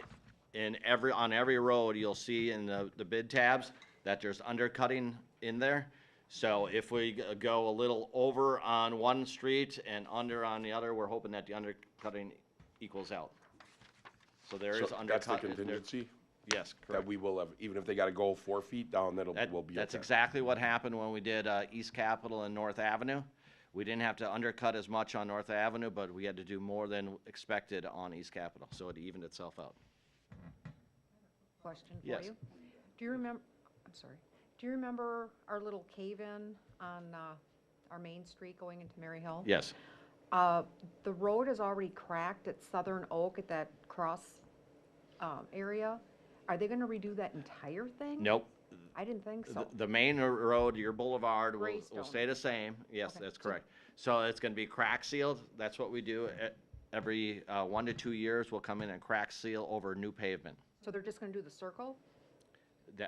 on every road, you'll see in the bid tabs that there's undercutting in there. So if we go a little over on one street and under on the other, we're hoping that the undercutting equals out. So there is undercut. That's the contingency? Yes, correct. That we will have, even if they gotta go 4 feet down, will be okay. That's exactly what happened when we did East Capitol and North Avenue. We didn't have to undercut as much on North Avenue, but we had to do more than expected on East Capitol, so it evened itself out. Question for Yes. you. Do you remember, I'm sorry, do you remember our little cave-in on our main street going into Mary Hill? Yes. The road is already cracked at Southern Oak at that cross area. Are they gonna redo that entire thing? Nope. I didn't think so. The main road, your boulevard, will Greystone. stay the same. Yes, Okay. that's correct. So it's gonna be crack sealed. That's what we do. Every 1 to 2 years, we'll come in and crack seal over new pavement. So they're just gonna do the circle?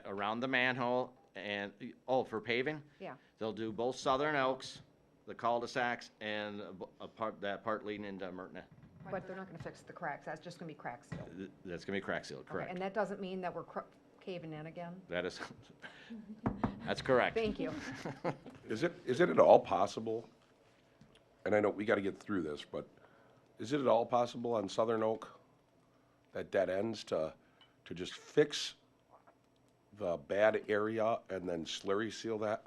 Around the manhole and, for paving? Yeah. They'll do both Southern Oaks, the cul-de-sacs, and that part leading into Merton. But they're not gonna fix the cracks, that's just gonna be crack sealed? That's gonna be crack sealed, Okay, correct. and that doesn't mean that we're caving in again? That is, that's correct. Thank you. Is it at all possible, and I know we gotta get through this, but is it at all possible on Southern Oak, that dead ends, to just fix the bad area and then slurry seal that?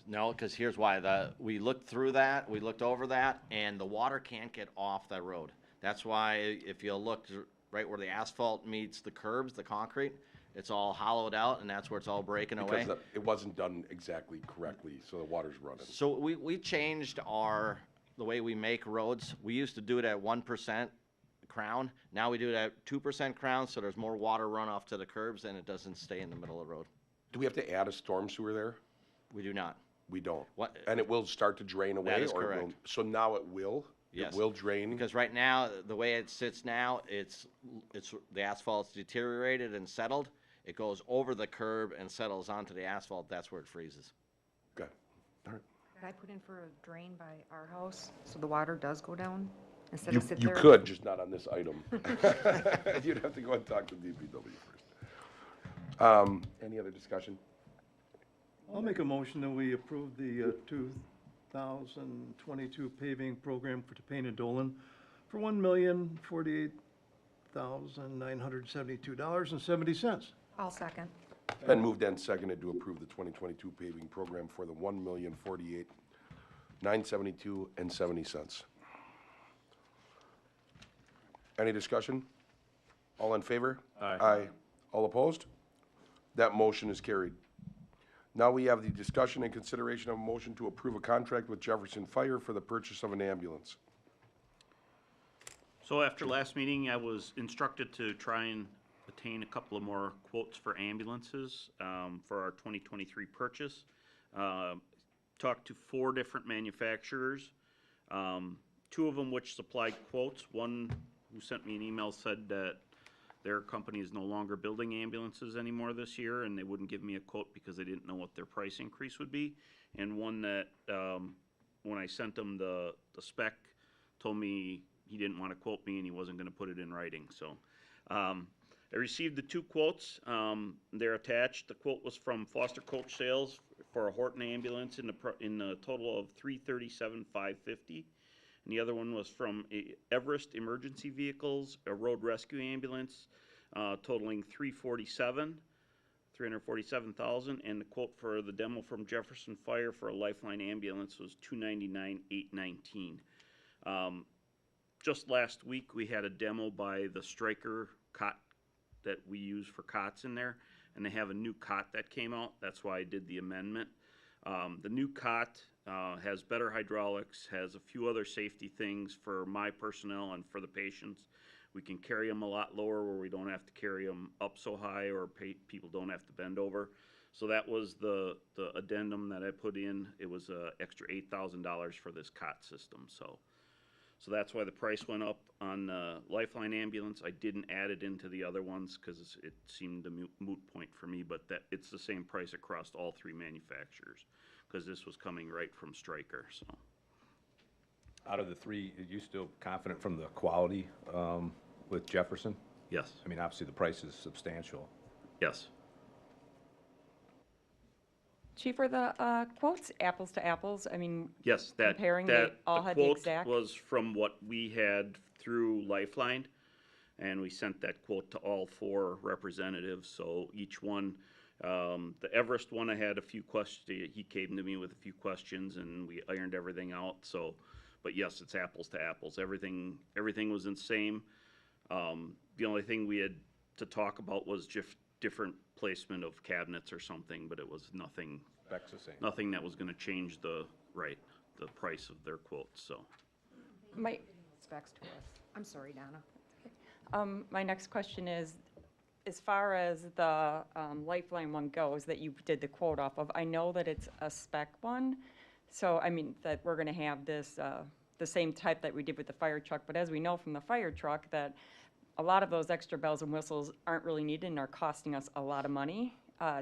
No, because here's why. We looked through that, we looked over that, and the water can't get off that road. That's why if you look right where the asphalt meets the curbs, the concrete, it's all hollowed out, and that's where it's all breaking away. Because it wasn't done exactly correctly, so the water's running. So we changed the way we make roads. We used to do it at 1% crown. Now we do it at 2% crown, so there's more water runoff to the curbs, and it doesn't stay in the middle of the road. Do we have to add a storm sewer there? We do not. We don't. What? And it will start to drain away? That is or it will- correct. So now it will? Yes. It will drain? Because right now, the way it sits now, the asphalt's deteriorated and settled. It goes over the curb and settles onto the asphalt. That's where it freezes. Good. All right. Could I put in for a drain by our house, so the water does go down, instead You of sit you there? could, just not on this item. You'd have to go and talk to DPW first. Any other discussion? I'll make a motion that we approve the 2022 paving program for Topane and Dolan for $1,048,972.70. I'll second. Been moved and seconded to approve the 2022 paving program for the $1,048,972.70. Any discussion? All in favor? Aye. Aye. All opposed? That motion is carried. Now we have the discussion and consideration of a motion to approve a contract with Jefferson Fire for the purchase of an ambulance. So after last meeting, I was instructed to try and obtain a couple of more quotes for ambulances for our 2023 purchase. Talked to 4 different manufacturers, 2 of them which supplied quotes. One who sent me an email said that their company is no longer building ambulances anymore this year, and they wouldn't give me a quote because they didn't know what their price increase would be. And one that, when I sent him the spec, told me he didn't want to quote me and he wasn't going to put it in writing. So I received the 2 quotes. They're attached. The quote was from Foster Coach Sales for a Horton ambulance in the total of $337,550. And the other one was from Everest Emergency Vehicles, a road rescue ambulance, totaling $347,000. And the quote for the demo from Jefferson Fire for a Lifeline ambulance was $299,819. Just last week, we had a demo by the Stryker cot that we use for cots in there, and they have a new cot that came out. That's why I did the amendment. The new cot has better hydraulics, has a few other safety things for my personnel and for the patients. We can carry them a lot lower where we don't have to carry them up so high, or people don't have to bend over. So that was the addendum that I put in. It was an extra $8,000 for this cot system. So that's why the price went up on Lifeline ambulance. I didn't add it into the other ones because it seemed a moot point for me, but that it's the same price across all 3 manufacturers because this was coming right from Stryker. So Out of the three, are you still confident from the quality with Jefferson? Yes. I mean, obviously, the price is substantial. Yes. Chief, are the quotes apples to apples? I mean, Yes, that, comparing, they that, all the had the quote exact? was from what we had through Lifeline, and we sent that quote to all 4 representatives, so each one, the Everest one, I had a few questions, he came to me with a few questions, and we ironed everything out, so, but yes, it's apples to apples, everything was the same. The only thing we had to talk about was just different placement of cabinets or something, but it was nothing. Specs the same. Nothing that was gonna change the price of their quotes, so. My, Specs to us. I'm sorry, Donna. my next question is, as far as the Lifeline one goes that you did the quote off of, I know that it's a spec one, so, I mean, that we're gonna have this, the same type that we did with the fire truck, but as we know from the fire truck, that a lot of those extra bells and whistles aren't really needed and are costing us a lot of money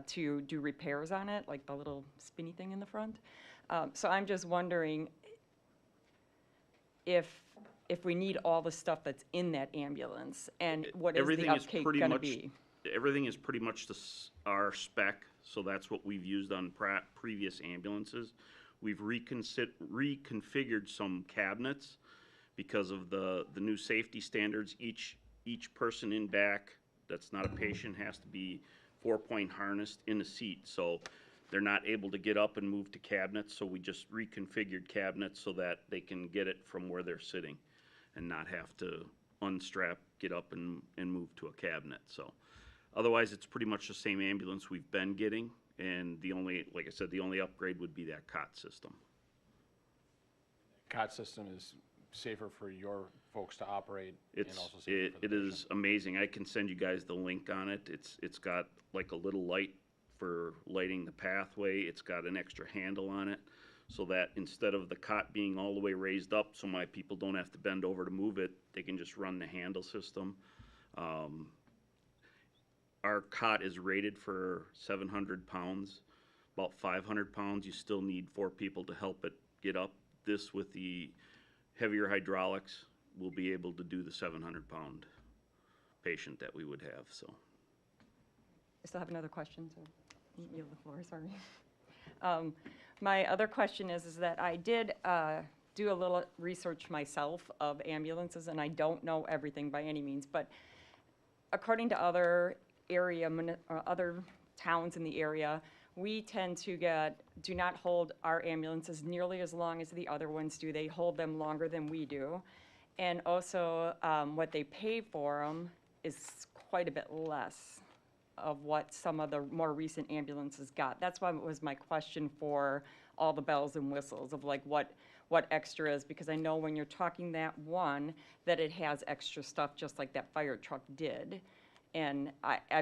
to do repairs on it, like the little spinny thing in the front. So I'm just wondering if we need all the stuff that's in that ambulance, and what is the Everything is upkeep pretty gonna much- be? Everything is pretty much our spec, so that's what we've used on previous ambulances. We've reconfigured some cabinets because of the new safety standards. Each person in back that's not a patient has to be 4-point harnessed in a seat, so they're not able to get up and move to cabinets, so we just reconfigured cabinets so that they can get it from where they're sitting and not have to unstrap, get up and move to a cabinet, so. Otherwise, it's pretty much the same ambulance we've been getting, and the only, like I said, the only upgrade would be that cot system. COT system is safer for your folks to operate and It's, also safer for the it is amazing. I can send you guys the link on it. It's got like a little light for lighting the pathway. It's got an extra handle on it so that instead of the cot being all the way raised up so my people don't have to bend over to move it, they can just run the handle system. Our cot is rated for 700 pounds. About 500 pounds, you still need 4 people to help it get up. This, with the heavier hydraulics, will be able to do the 700-pound patient that we would have, so. I still have another question, so yield the floor, sorry. My other question is that I did do a little research myself of ambulances, and I don't know everything by any means, but according to other other towns in the area, we tend to do not hold our ambulances nearly as long as the other ones do. They hold them longer than we do. And also, what they pay for them is quite a bit less of what some of the more recent ambulances got. That's why it was my question for all the bells and whistles of like what extras, because I know when you're talking that one, that it has extra stuff just like that fire truck did. And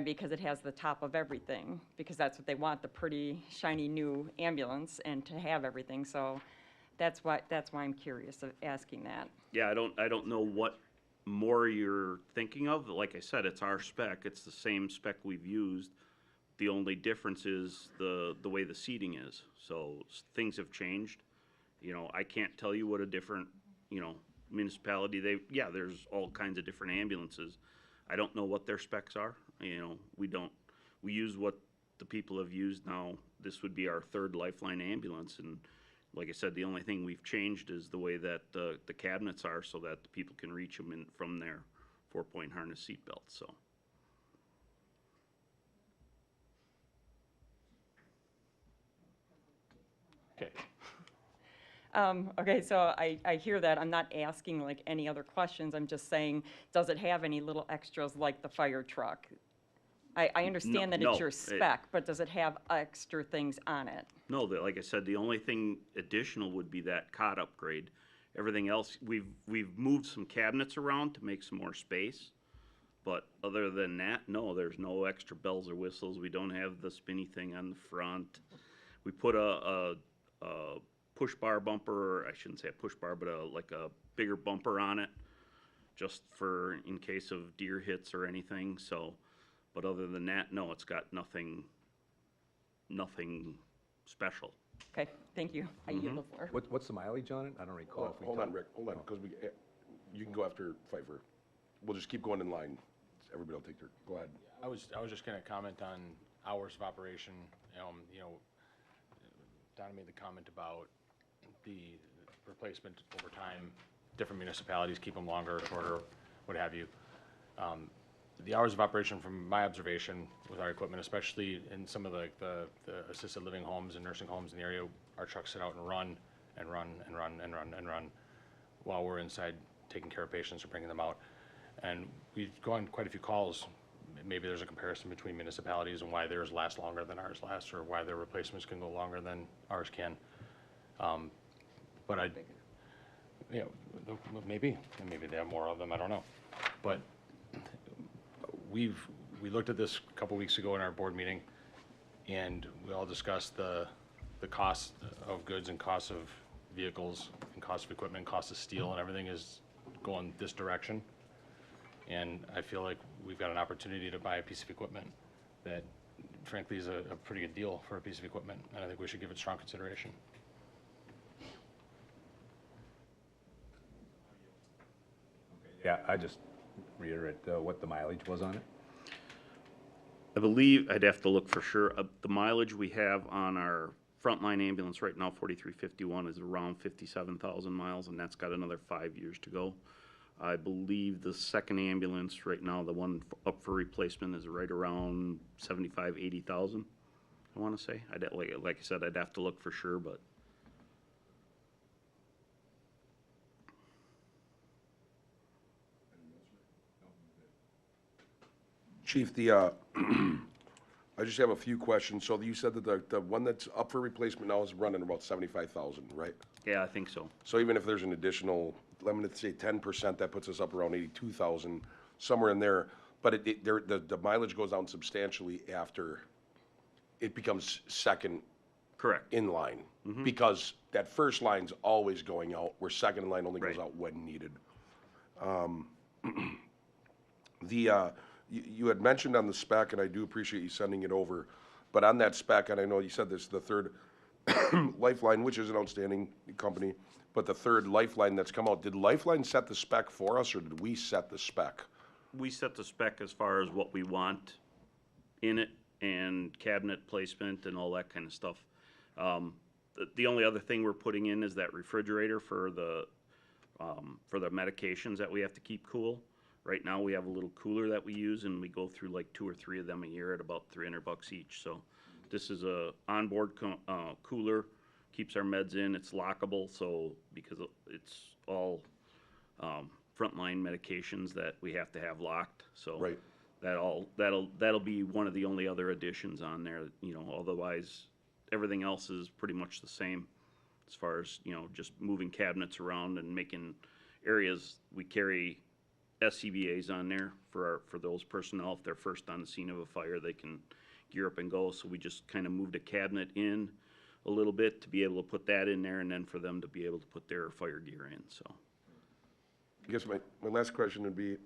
because it has the top of everything, because that's what they want, the pretty shiny new ambulance, and to have everything. So that's why I'm curious of asking that. Yeah, I don't know what more you're thinking of. Like I said, it's our spec. It's the same spec we've used. The only difference is the way the seating is. So things have changed. You know, I can't tell you what a different, municipality there's all kinds of different ambulances. I don't know what their specs are. We use what the people have used now. This would be our 3rd Lifeline ambulance, and like I said, the only thing we've changed is the way that the cabinets are so that the people can reach them from their 4-point harness seat belts, so. Okay. Okay, so I hear that. I'm not asking like any other questions. I'm just saying, does it have any little extras like the fire truck? I understand that No, it's your spec, but does it have extra things on it? No, like I said, the only thing additional would be that cot upgrade. Everything else, we've moved some cabinets around to make some more space. But other than that, no, there's no extra bells or whistles. We don't have the spinny thing on the front. We put a push bar bumper, or I shouldn't say a push bar, but like a bigger bumper on it, just for in case of deer hits or anything. So, but other than that, no, it's got nothing special. Okay, thank you. I yield the floor. What's the mileage on it? I don't recall. if we Hold on, talked- Rick, hold on, because you can go after Pfeiffer. We'll just keep going in line. Everybody will take their, go ahead. I was just gonna comment on hours of operation. You know, Donna made the comment about the replacement over time. Different municipalities keep them longer, shorter, what have you. The hours of operation, from my observation with our equipment, especially in some of the assisted living homes and nursing homes in the area, our trucks sit out and run and run and run and run and run while we're inside taking care of patients or bringing them out. And we've gone quite a few calls. Maybe there's a comparison between municipalities and why theirs last longer than ours lasts, or why their replacements can go longer than ours can. But you know, maybe they have more of them, I don't know. But we looked at this a couple weeks ago in our board meeting, and we all discussed the cost of goods and cost of vehicles and cost of equipment, cost of steel, and everything is going this direction. And I feel like we've got an opportunity to buy a piece of equipment that frankly is a pretty good deal for a piece of equipment, and I think we should give it strong consideration. Yeah, I just reiterate what the mileage was on it. I believe, I'd have to look for sure, the mileage we have on our frontline ambulance right now, 4351, is around 57,000 miles, and that's got another 5 years to go. I believe the second ambulance right now, the one up for replacement, is right around 75, 80,000, I want to say. Like I said, I'd have to look for sure, but. Chief, I just have a few questions. So you said that the one that's up for replacement now is running about 75,000, right? Yeah, I think so. So even if there's an additional, I'm gonna say 10%, that puts us up around 82,000, somewhere in there. But the mileage goes down substantially after it becomes second. Correct. In line. Because that first line's always going out, where second in line only goes out when needed. You had mentioned on the spec, and I do appreciate you sending it over, but on that spec, and I know you said this, the third Lifeline, which is an outstanding company, but the third Lifeline that's come out, did Lifeline set the spec for us, or did we set the spec? We set the spec as far as what we want in it, and cabinet placement and all that kind of stuff. The only other thing we're putting in is that refrigerator for the medications that we have to keep cool. Right now, we have a little cooler that we use, and we go through like 2 or 3 of them a year at about $300 each. So this is a onboard cooler, keeps our meds in. It's lockable, so because it's all frontline medications that we have to have locked. So that'll be one of the only other additions on there. You know, otherwise everything else is pretty much the same as far as, you know, just moving cabinets around and making areas. We carry SCBAs on there for those personnel. If they're first on the scene of a fire, they can gear up and go. So we just kind of moved a cabinet in a little bit to be able to put that in there, and then for them to be able to put their fire gear in. So I guess my last question would be,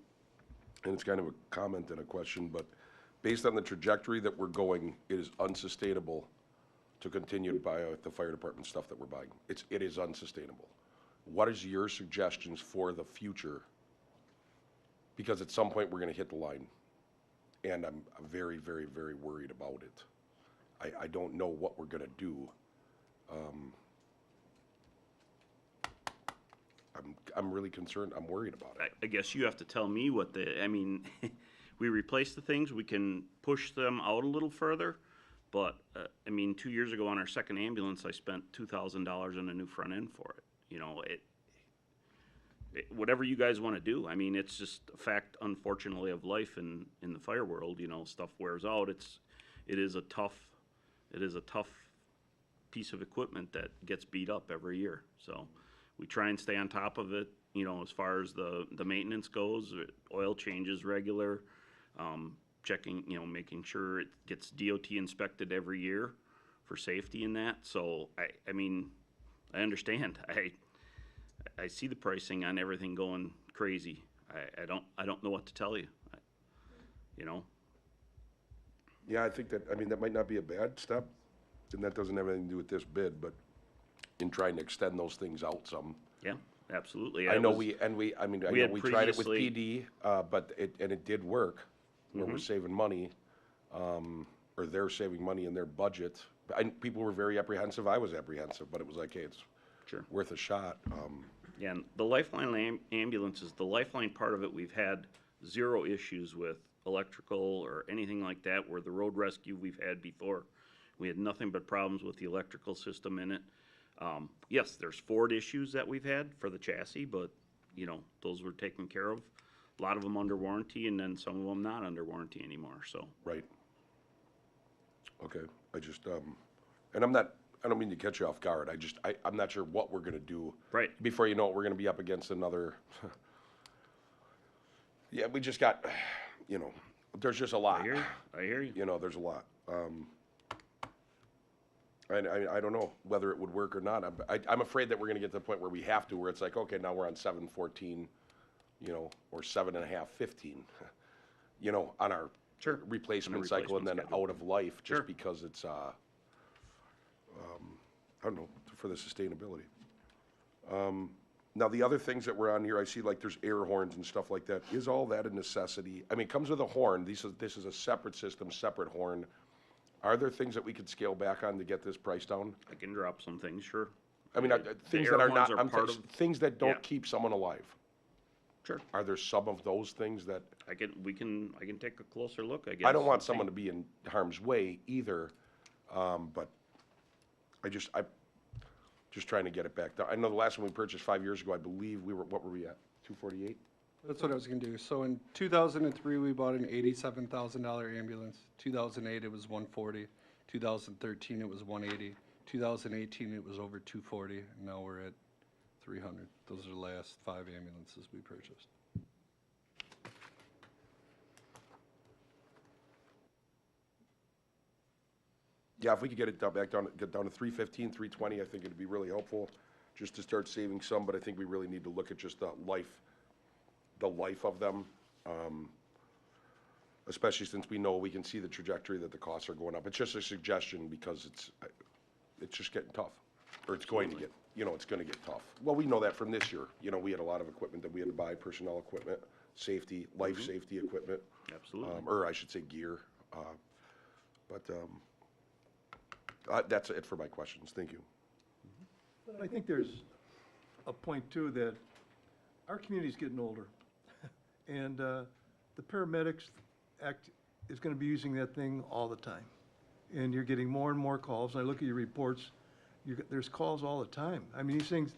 and it's kind of a comment and a question, but based on the trajectory that we're going, it is unsustainable to continue to buy the fire department stuff that we're buying. It is unsustainable. What is your suggestions for the future? Because at some point, we're gonna hit the line, and I'm very, very, very worried about it. I don't know what we're gonna do. I'm really concerned, I'm worried about it. I guess you have to tell me what I mean, we replace the things, we can push them out a little further, but, I mean, 2 years ago on our second ambulance, I spent $2,000 on a new front end for it. You know, whatever you guys want to do. I mean, it's just a fact, unfortunately, of life in the fire world. You know, stuff wears out. It is a tough piece of equipment that gets beat up every year. So we try and stay on top of it. You know, as far as the maintenance goes, oil changes regular, checking, you know, making sure it gets DOT inspected every year for safety in that. So I mean, I understand. I see the pricing on everything going crazy. I don't know what to tell you. You know. Yeah, I think that might not be a bad step. and that doesn't have anything to do with this bid, but in trying to extend those things out some. Yeah, absolutely. I know was- I mean, I know we had we tried it with previously- PD, but it did work. Where we're Mhm. saving money, or they're saving money in their budget. People were very apprehensive, I was apprehensive, but it was like, hey, it's Sure. worth a shot. Yeah, and the Lifeline ambulances, the Lifeline part of it, we've had 0 issues with electrical or anything like that, where the road rescue we've had before, we had nothing but problems with the electrical system in it. Yes, there's Ford issues that we've had for the chassis, but, you know, those were taken care of. A lot of them under warranty, and then some of them not under warranty anymore, so. Right. Okay, I just, and I don't mean to catch you off guard, I'm not sure what we're gonna do. Right. Before you know it, we're gonna be up against another, yeah, we just got, you know, there's just a lot. I hear you. You know, there's a lot. I don't know whether it would work or not. I'm afraid that we're gonna get to the point where we have to, where it's like, okay, now we're on 714, you know, or 7.5, 15, you know, on our replacement cycle and then out of life, just because it's, I don't know, for the sustainability. Now, the other things that were on here, I see like there's air horns and stuff like that. Is all that a necessity? I mean, it comes with a horn. This is a separate system, separate horn. Are there things that we could scale back on to get this price down? I can drop some things, sure. I mean, The things air that are horns not, part of- things that don't yeah. keep someone alive. Sure. Are there some of those things that? I can take a closer look, I guess. I don't want and see. someone to be in harm's way either, but I'm just trying to get it back down. I know the last one we purchased 5 years ago, I believe what were we at? 248? That's what I was gonna do. So in 2003, we bought an $87,000 ambulance. 2008, it was 140. 2013, it was 180. 2018, it was over 240, and now we're at 300. Those are the last 5 ambulances we purchased. Yeah, if we could get it get down to 315, 320, I think it'd be really helpful, just to start saving some, but I think we really need to look at just the life of them, especially since we know we can see the trajectory that the costs are going up. It's just a suggestion because it's just getting tough, or it's going to get, it's gonna get tough. Well, we know that from this year. We had a lot of equipment that we had to buy, personnel equipment, safety, life safety equipment. Absolutely. Or I should say gear. That's it for my questions. Thank you. But I think there's a point too that our community's getting older. And the paramedics act is gonna be using that thing all the time. And you're getting more and more calls. And I look at your reports, there's calls all the time. I mean, these things,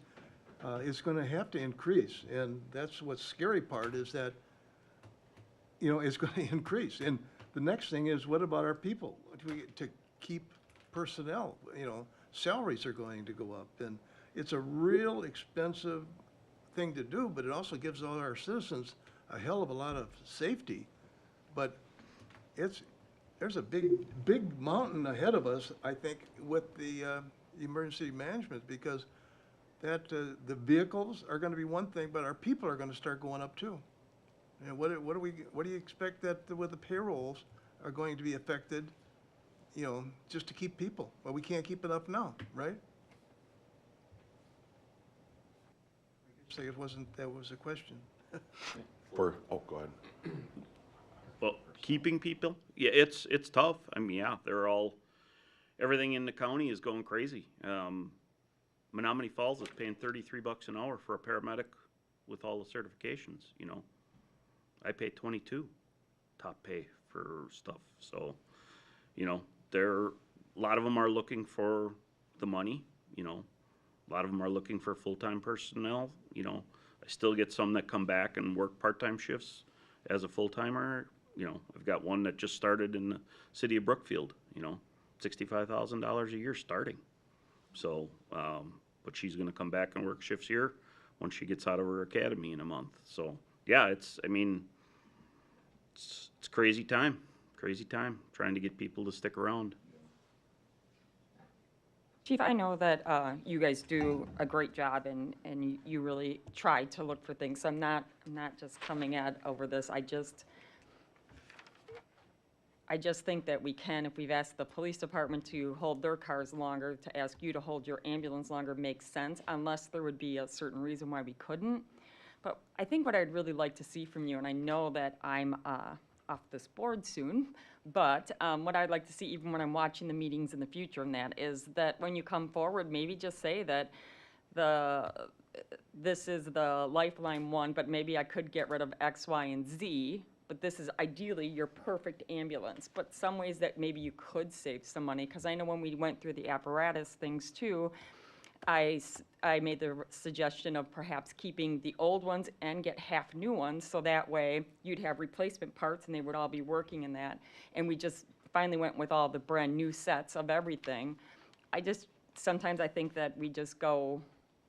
it's gonna have to increase. And that's what's scary part is that, it's gonna increase. And the next thing is, what about our people? To keep personnel, salaries are going to go up. And it's a real expensive thing to do, but it also gives all our citizens a hell of a lot of safety. But there's a big mountain ahead of us, I think, with the emergency management, because that the vehicles are going to be one thing, but our people are going to start going up too. And what do you expect that with the payrolls are going to be affected? Just to keep people. Well, we can't keep enough now, right? I guess that was a question. Go ahead. Well, keeping people, yeah, it's tough. I mean, yeah, everything in the county is going crazy. Menominee Falls is paying $33 an hour for a paramedic with all the certifications, I pay 22 top pay for stuff. So, a lot of them are looking for the money, a lot of them are looking for full-time personnel, I still get some that come back and work part-time shifts as a full-timer. I've got one that just started in the city of Brookfield, $65,000 a year starting. So, but she's gonna come back and work shifts here once she gets out of her academy in a month. So, yeah, it's crazy time, trying to get people to stick around. Chief, I know that you guys do a great job and you really try to look for things. So I'm not just coming at over this. I just think that we can, if we've asked the police department to hold their cars longer, to ask you to hold your ambulance longer makes sense, unless there would be a certain reason why we couldn't. But I think what I'd really like to see from you, and I know that I'm off this board soon, but what I'd like to see, even when I'm watching the meetings in the future and that, is that when you come forward, maybe just say that this is the Lifeline one, but maybe I could get rid of X, Y, and Z, but this is ideally your perfect ambulance. But some ways that maybe you could save some money, because I know when we went through the apparatus things too, I made the suggestion of perhaps keeping the old ones and get half new ones, so that way you'd have replacement parts and they would all be working in that. And we just finally went with all the brand new sets of everything. Sometimes I think that we just go,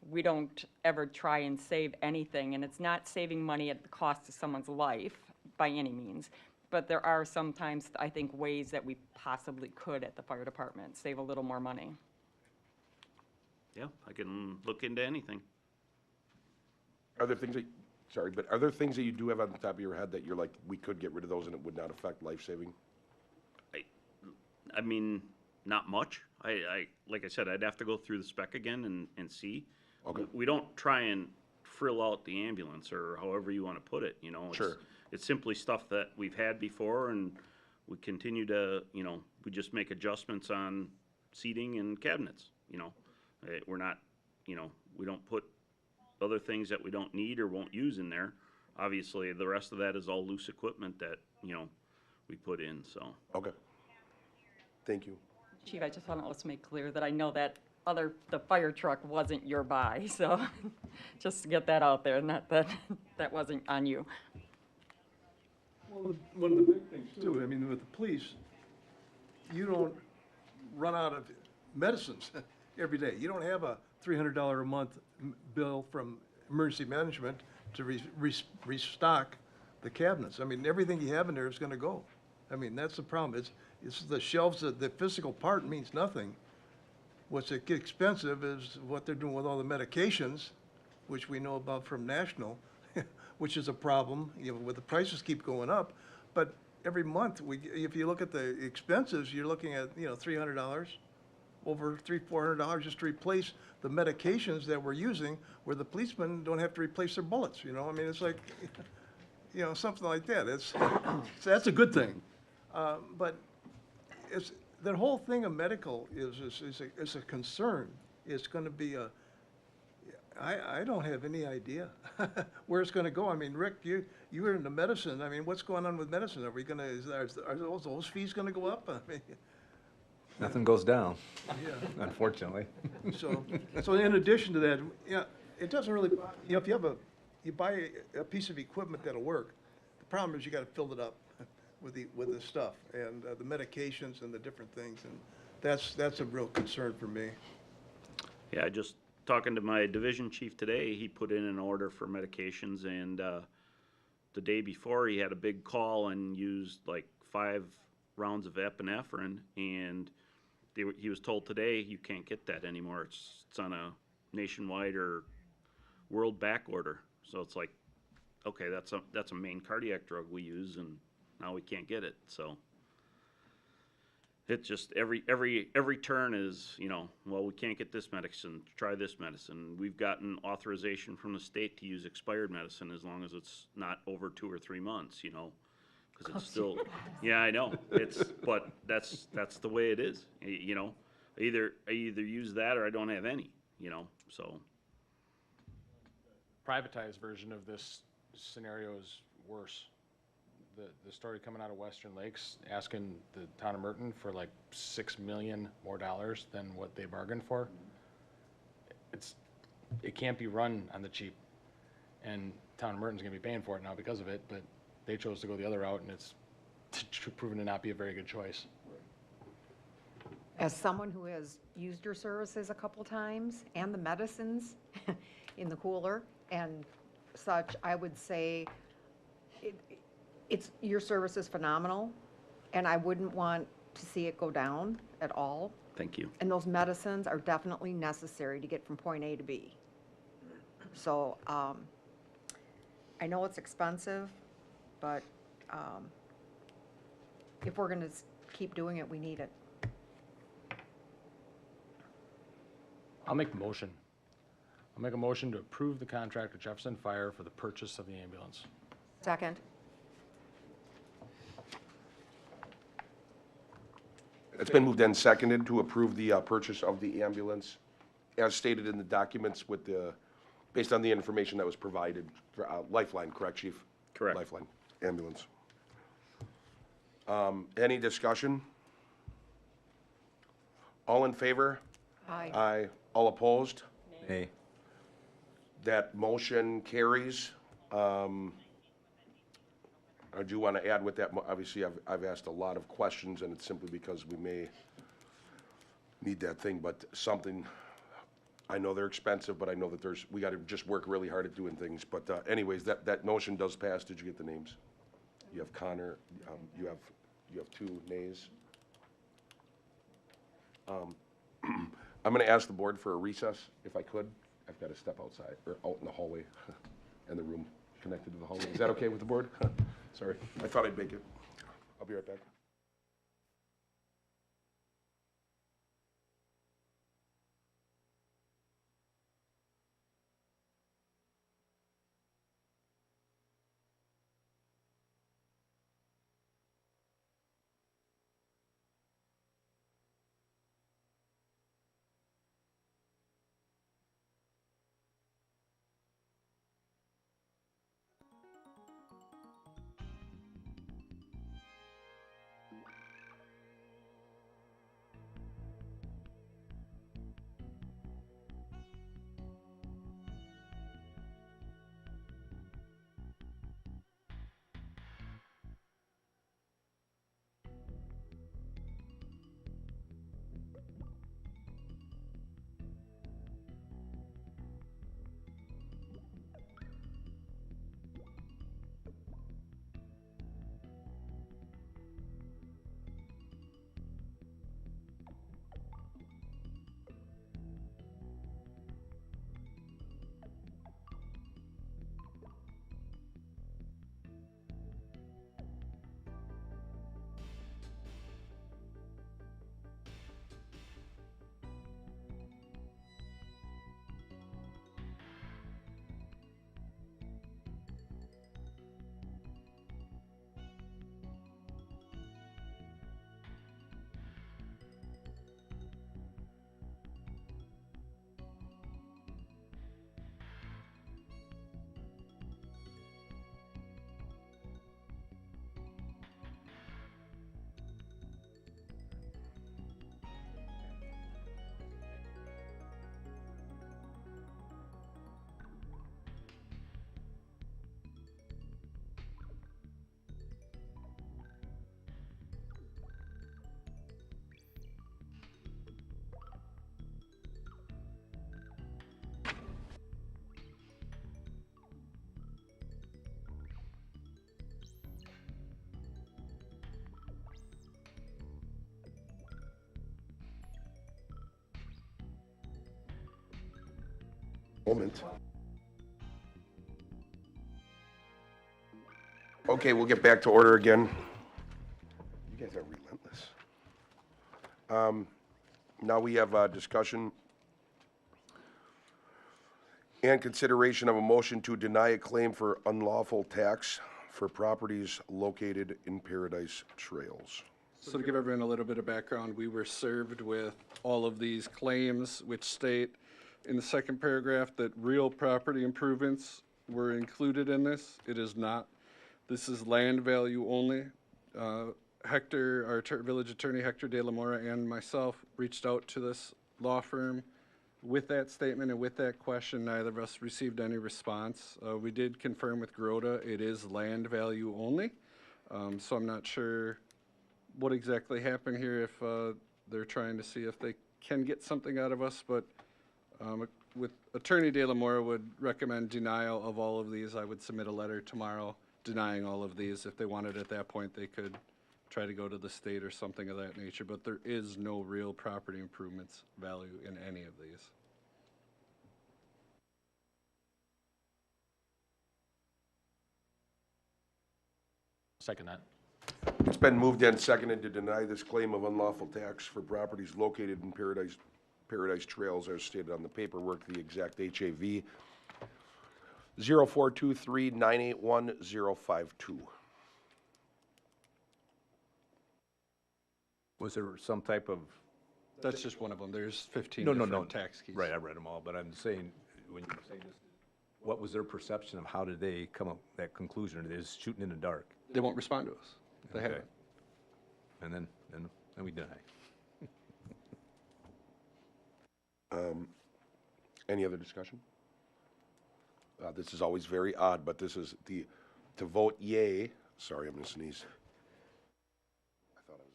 we don't ever try and save anything, and it's not saving money at the cost of someone's life by any means. But there are sometimes, I think, ways that we possibly could at the fire department save a little more money. Yeah, I can look into anything. Are there things that you do have on the top of your head that you're like, we could get rid of those and it would not affect life-saving? I mean, not much. Like I said, I'd have to go through the spec again and see. Okay. We don't try and frill out the ambulance, or however you want to put it, you know. Sure. It's simply stuff that we've had before, and we continue to, you know, we just make adjustments on seating and cabinets, you know. We're not, you know, we don't put other things that we don't need or won't use in there. Obviously, the rest of that is all loose equipment that, you know, we put in, so. Okay. Thank you. Chief, I just want to also make clear that I know that the fire truck wasn't your buy, so just to get that out there, not that that wasn't on you. Well, one of the big things too, I mean, with the police, you don't run out of medicines every day. You don't have a $300 a month bill from emergency management to restock the cabinets. I mean, everything you have in there is gonna go. I mean, that's the problem. It's the shelves, the physical part means nothing. What's expensive is what they're doing with all the medications, which we know about from National, which is a problem, you know, with the prices keep going up. But every month, if you look at the expenses, you're looking at, you know, $300, over $400 just to replace the medications that we're using, where the policemen don't have to replace their bullets, you know? I mean, it's like, you know, something like that. That's a good thing. But that whole thing of medical is a concern. It's gonna be I don't have any idea where it's gonna go. I mean, Rick, you were into medicine. I mean, what's going on with medicine? Are we gonna, are those fees gonna go up? I mean, Nothing goes down, yeah. unfortunately. So in addition to that, yeah, it doesn't really, you know, if you buy a piece of equipment that'll work, the problem is you gotta fill it up with the stuff and the medications and the different things, and that's a real concern for me. Yeah, just talking to my division chief today, he put in an order for medications, and the day before he had a big call and used like 5 rounds of epinephrine, and he was told today you can't get that anymore. It's on a nationwide or world back order. So it's like, okay, that's a main cardiac drug we use, and now we can't get it. So it's just every turn is, you know, well, we can't get this medicine, try this medicine. We've gotten authorization from the state to use expired medicine as long as it's not over 2 or 3 months, you know, because it's still, yeah, I know, but that's the way it is, you know. I either use that or I don't have any, you know, so. Privatized version of this scenario is worse. The story coming out of Western Lakes asking the town of Merton for like $6 million more than what they bargained for. It can't be run on the cheap, and town of Merton's gonna be paying for it now because of it, but they chose to go the other route, and it's proven to not be a very good choice. As someone who has used your services a couple times, and the medicines in the cooler and such, I would say your service is phenomenal, and I wouldn't want to see it go down at all. Thank you. And those medicines are definitely necessary to get from point A to B. So I know it's expensive, but if we're gonna keep doing it, we need it. I'll make the motion. I'll make a motion to approve the contract with Jefferson Fire for the purchase of the ambulance. Second. It's been moved and seconded to approve the purchase of the ambulance as stated in the documents with the, based on the information that was provided for Lifeline, correct, Chief? Correct. Lifeline ambulance. Any discussion? All in favor? Aye. Aye. All opposed? Nay. That motion carries. I do want to add with that, obviously, I've asked a lot of questions, and it's simply because we may need that thing, but something, I know they're expensive, but I know that we got to just work really hard at doing things. But anyways, that motion does pass. Did you get the names? You have Connor, you have 2 nays. I'm going to ask the board for a recess, if I could. I've got to step outside, or out in the hallway, and the room connected to the hallway. Is that okay with the board? Sorry, I thought I'd make it. I'll be right back. Moment. Okay, we'll get back to order again. You guys are relentless. Now we have discussion and consideration of a motion to deny a claim for unlawful tax for properties located in Paradise Trails. So to give everyone a little bit of background, we were served with all of these claims which state in the second paragraph that real property improvements were included in this. It is not. This is land value only. Hector, our village attorney, Hector De La Mora, and myself reached out to this law firm with that statement and with that question. Neither of us received any response. We did confirm with Grota it is land value only. So I'm not sure what exactly happened here, if they're trying to see if they can get something out of us, but with Attorney De La Mora would recommend denial of all of these. I would submit a letter tomorrow denying all of these. If they wanted at that point, they could try to go to the state or something of that nature, but there is no real property improvements value in any of these. Second that. It's been moved and seconded to deny this claim of unlawful tax for properties located in Paradise Trails as stated on the paperwork, the exact HAV 0423981052. Was there some type of? That's just one of them. There's 15 No, different tax keys. Right, I read them all, but I'm saying, when you say this, what was their perception of how did they come up with that conclusion? It is shooting in the dark. They won't respond to us. They Okay. haven't. And then we deny. Any other discussion? This is always very odd, but this is to vote yay, sorry, I'm gonna sneeze. I thought I was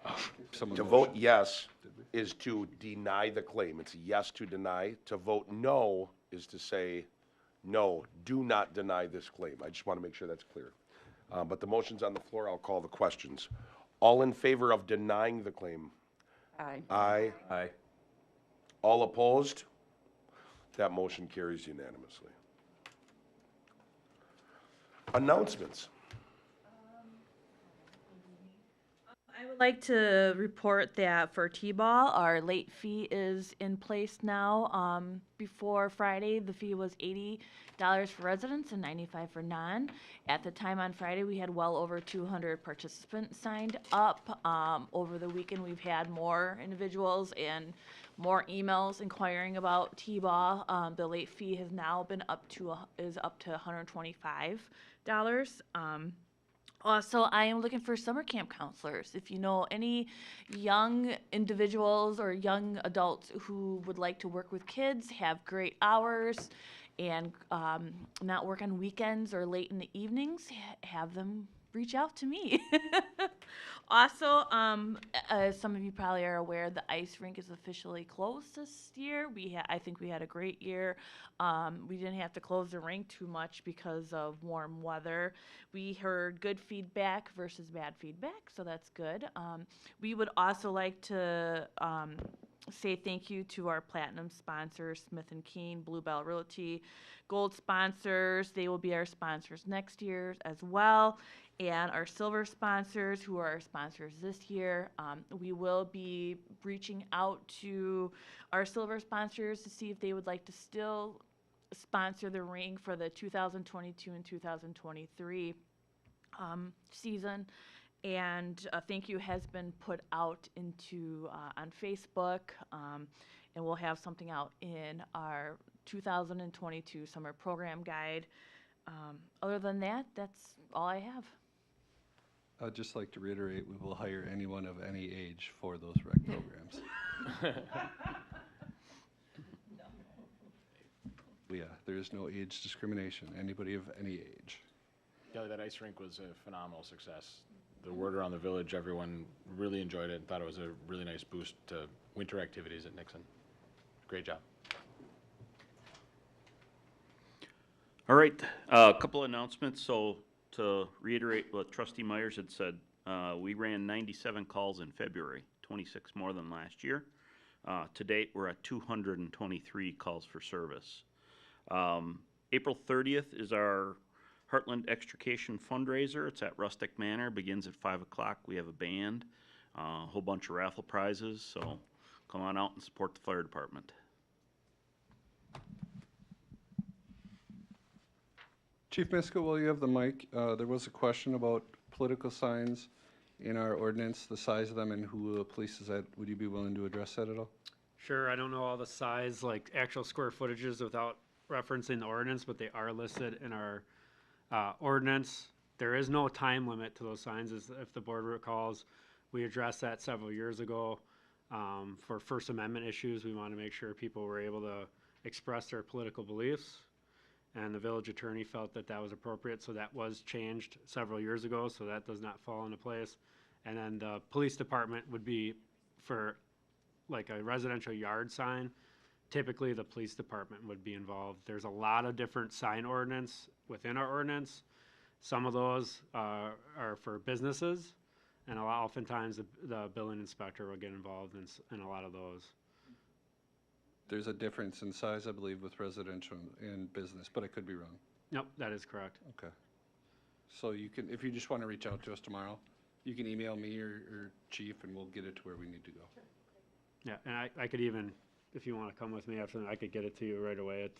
gonna sneeze. To vote yes is to deny the claim. It's a yes to deny. To vote no is to say, no, do not deny this claim. I just want to make sure that's clear. But the motion's on the floor. I'll call the questions. All in favor of denying the claim? Aye. Aye. Aye. All opposed? That motion carries unanimously. Announcements. I would like to report that for T-ball, our late fee is in place now. Before Friday, the fee was $80 for residents and $95 for non. At the time on Friday, we had well over 200 participants signed up. Over the weekend, we've had more individuals and more emails inquiring about T-ball. The late fee has now been up to $125. Also, I am looking for summer camp counselors. If you know any young individuals or young adults who would like to work with kids, have great hours, and not work on weekends or late in the evenings, have them reach out to me. Also, as some of you probably are aware, the ice rink is officially closed this year. I think we had a great year. We didn't have to close the rink too much because of warm weather. We heard good feedback versus bad feedback, so that's good. We would also like to say thank you to our platinum sponsors, Smith & Keen, Bluebell Realty, gold sponsors. They will be our sponsors next year as well. And our silver sponsors, who are our sponsors this year. We will be reaching out to our silver sponsors to see if they would like to still sponsor the ring for the 2022 and 2023 season. And a thank you has been put out into on Facebook, and we'll have something out in our 2022 summer program guide. Other than that, that's all I have. I'd just like to reiterate, we will hire anyone of any age for those rec programs. Yeah, there is no age discrimination, anybody of any age. Kelly, that ice rink was a phenomenal success. The word around the village, everyone really enjoyed it and thought it was a really nice boost to winter activities at Nixon. Great job. All right, a couple announcements. So to reiterate what Trustee Meyers had said, we ran 97 calls in February, 26 more than last year. To date, we're at 223 calls for service. April 30th is our Heartland Extrication fundraiser. It's at Rustic Manor, begins at 5 o'clock. We have a band, a whole bunch of raffle prizes, so come on out and support the fire department. Chief Miska, while you have the mic, there was a question about political signs in our ordinance, the size of them and who polices that. Would you be willing to address that at all? Sure, I don't know all the size, like actual square footages without referencing the ordinance, but they are listed in our ordinance. There is no time limit to those signs, as if the board recalls. We addressed that several years ago. For First Amendment issues, we want to make sure people were able to express their political beliefs. And the village attorney felt that that was appropriate, so that was changed several years ago, so that does not fall into place. And then the police department would be for like a residential yard sign. Typically, the police department would be involved. There's a lot of different sign ordinance within our ordinance. Some of those are for businesses, and oftentimes the building inspector will get involved in a lot of those. There's a difference in size, I believe, with residential and business, but I could be wrong. Nope, that is correct. Okay. So you can, if you just want to reach out to us tomorrow, You can email me or chief, and we'll get it to where we need to go. Yeah, and I could even, if you want to come with me after, I could get it to you right away.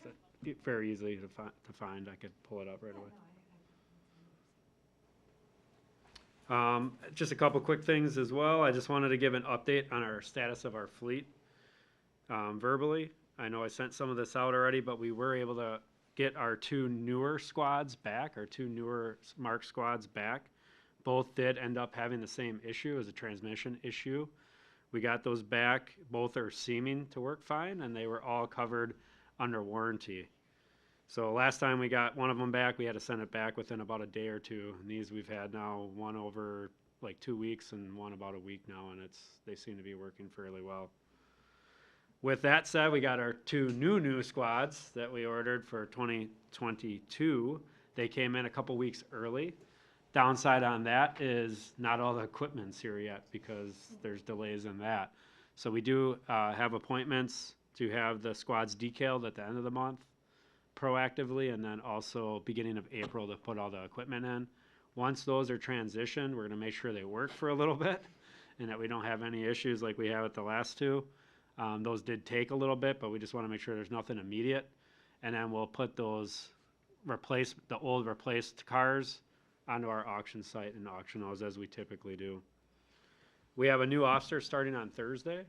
It's very easy to find. I could pull it up right away. Just a couple quick things as well. I just wanted to give an update on our status of our fleet verbally. I know I sent some of this out already, but we were able to get our 2 newer squads back, our 2 newer mark squads back. Both did end up having the same issue as a transmission issue. We got those back. Both are seeming to work fine, and they were all covered under warranty. So last time we got one of them back, we had to send it back within about a day or two. And these we've had now, one over like 2 weeks and one about a week now, and they seem to be working fairly well. With that said, we got our 2 new squads that we ordered for 2022. They came in a couple weeks early. Downside on that is not all the equipment's here yet because there's delays in that. So we do have appointments to have the squads decaled at the end of the month proactively, and then also beginning of April to put all the equipment in. Once those are transitioned, we're going to make sure they work for a little bit and that we don't have any issues like we have with the last 2. Those did take a little bit, but we just want to make sure there's nothing immediate. And then we'll put those the old replaced cars onto our auction site and auction those as we typically do. We have a new officer starting on Thursday.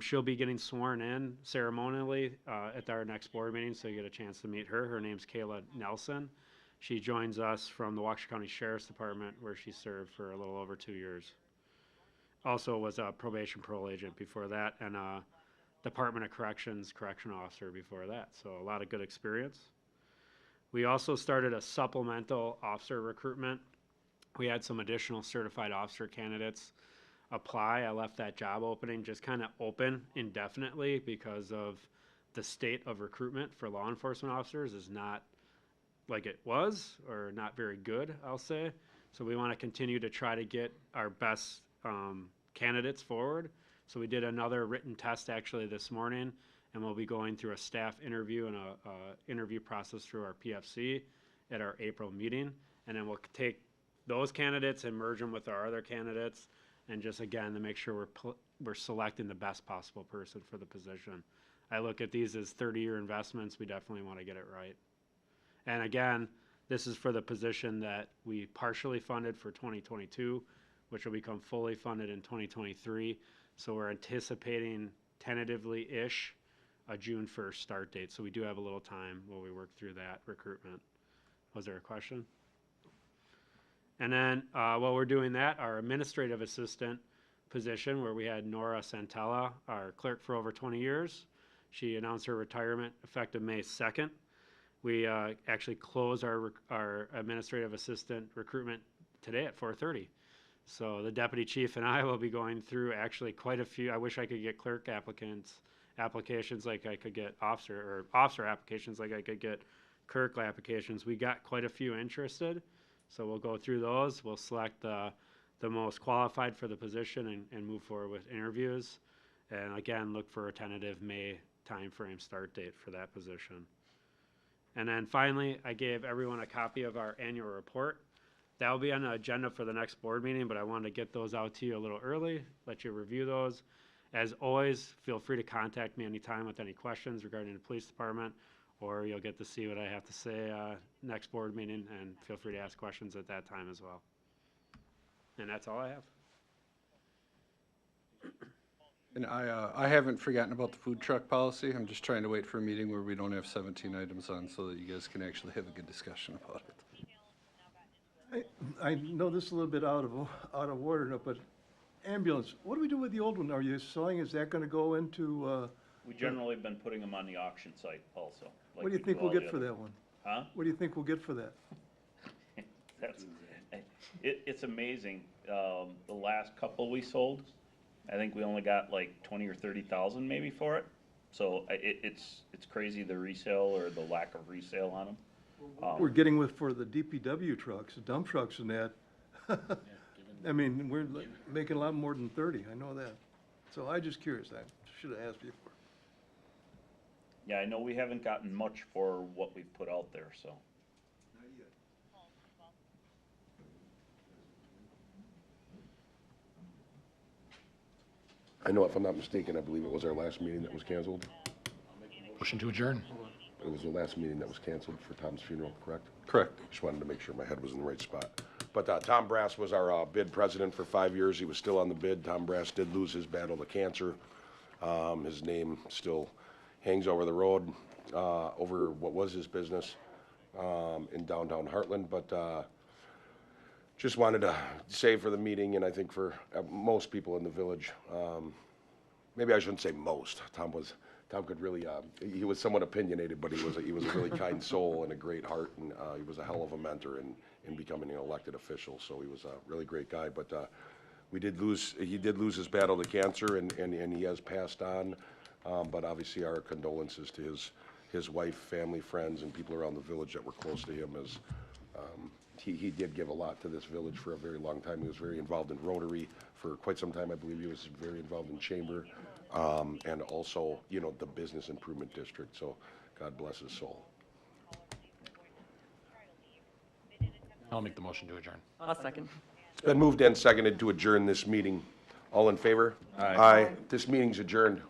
She'll be getting sworn in ceremonially at our next board meeting, so you get a chance to meet her. Her name's Kayla Nelson. She joins us from the Waukesha County Sheriff's Department, where she served for a little over 2 years. Also was a probation parole agent before that, and a Department of Corrections correctional officer before that, so a lot of good experience. We also started a supplemental officer recruitment. We had some additional certified officer candidates apply. I left that job opening just kind of open indefinitely because of the state of recruitment for law enforcement officers is not like it was, or not very good, I'll say. So we want to continue to try to get our best candidates forward. So we did another written test actually this morning, and we'll be going through a staff interview and a interview process through our PFC at our April meeting. And then we'll take those candidates and merge them with our other candidates, and just again to make sure we're selecting the best possible person for the position. I look at these as 30-year investments. We definitely want to get it right. And again, this is for the position that we partially funded for 2022, which will become fully funded in 2023. So we're anticipating tentatively-ish a June 1st start date. So we do have a little time while we work through that recruitment. Was there a question? And then while we're doing that, our administrative assistant position, where we had Nora Santella, our clerk for over 20 years, she announced her retirement effective May 2nd. We actually closed our administrative assistant recruitment today at 4:30. So the deputy chief and I will be going through actually quite a few. I wish I could get clerk applications like I could get officer applications like I could get clerk applications. We got quite a few interested. So we'll go through those. We'll select the most qualified for the position and move forward with interviews. And again, look for a tentative May timeframe start date for that position. And then finally, I gave everyone a copy of our annual report. That will be on the agenda for the next board meeting, but I wanted to get those out to you a little early, let you review those. As always, feel free to contact me anytime with any questions regarding the police department, or you'll get to see what I have to say next board meeting, and feel free to ask questions at that time as well. And that's all I have. And I haven't forgotten about the food truck policy. I'm just trying to wait for a meeting where we don't have 17 items on so that you guys can actually have a good discussion about it. I know this is a little bit out of order now, but ambulance, what do we do with the old one? Are you selling, is that gonna go into, We generally have been putting them on the auction site also. what do you think we'll get for that one? Huh? What do you think we'll get for that? It's amazing. The last couple we sold, I think we only got like 20 or 30,000 maybe for it. So it's crazy the resale or the lack of resale on them. We're getting for the DPW trucks, the dump trucks and that. I mean, we're making a lot more than 30, I know that. So I'm just curious, I should have asked before. Yeah, I know we haven't gotten much for what we've put out there, so. I know if I'm not mistaken, I believe it was our last meeting that was canceled. Motion to adjourn. It was the last meeting that was canceled for Tom's funeral, correct? Correct. Just wanted to make sure my head was in the right spot. But Tom Brass was our bid president for 5 years. He was still on the bid. Tom Brass did lose his battle to cancer. His name still hangs over the road, over what was his business in downtown Heartland. But just wanted to say for the meeting, and I think for most people in the village, maybe I shouldn't say most. Tom could really, he was somewhat opinionated, but he was a really kind soul and a great heart, and he was a hell of a mentor in becoming an elected official. So he was a really great guy. But he did lose his battle to cancer, and he has passed on. But obviously, our condolences to his wife, family, friends, and people around the village that were close to him. As he did give a lot to this village for a very long time. He was very involved in Rotary for quite some time. I believe he was very involved in Chamber, and also, the Business Improvement District. So God bless his soul. I'll make the motion to adjourn. I'll second. It's been moved and seconded to adjourn this meeting. All in favor? Aye. This meeting's adjourned.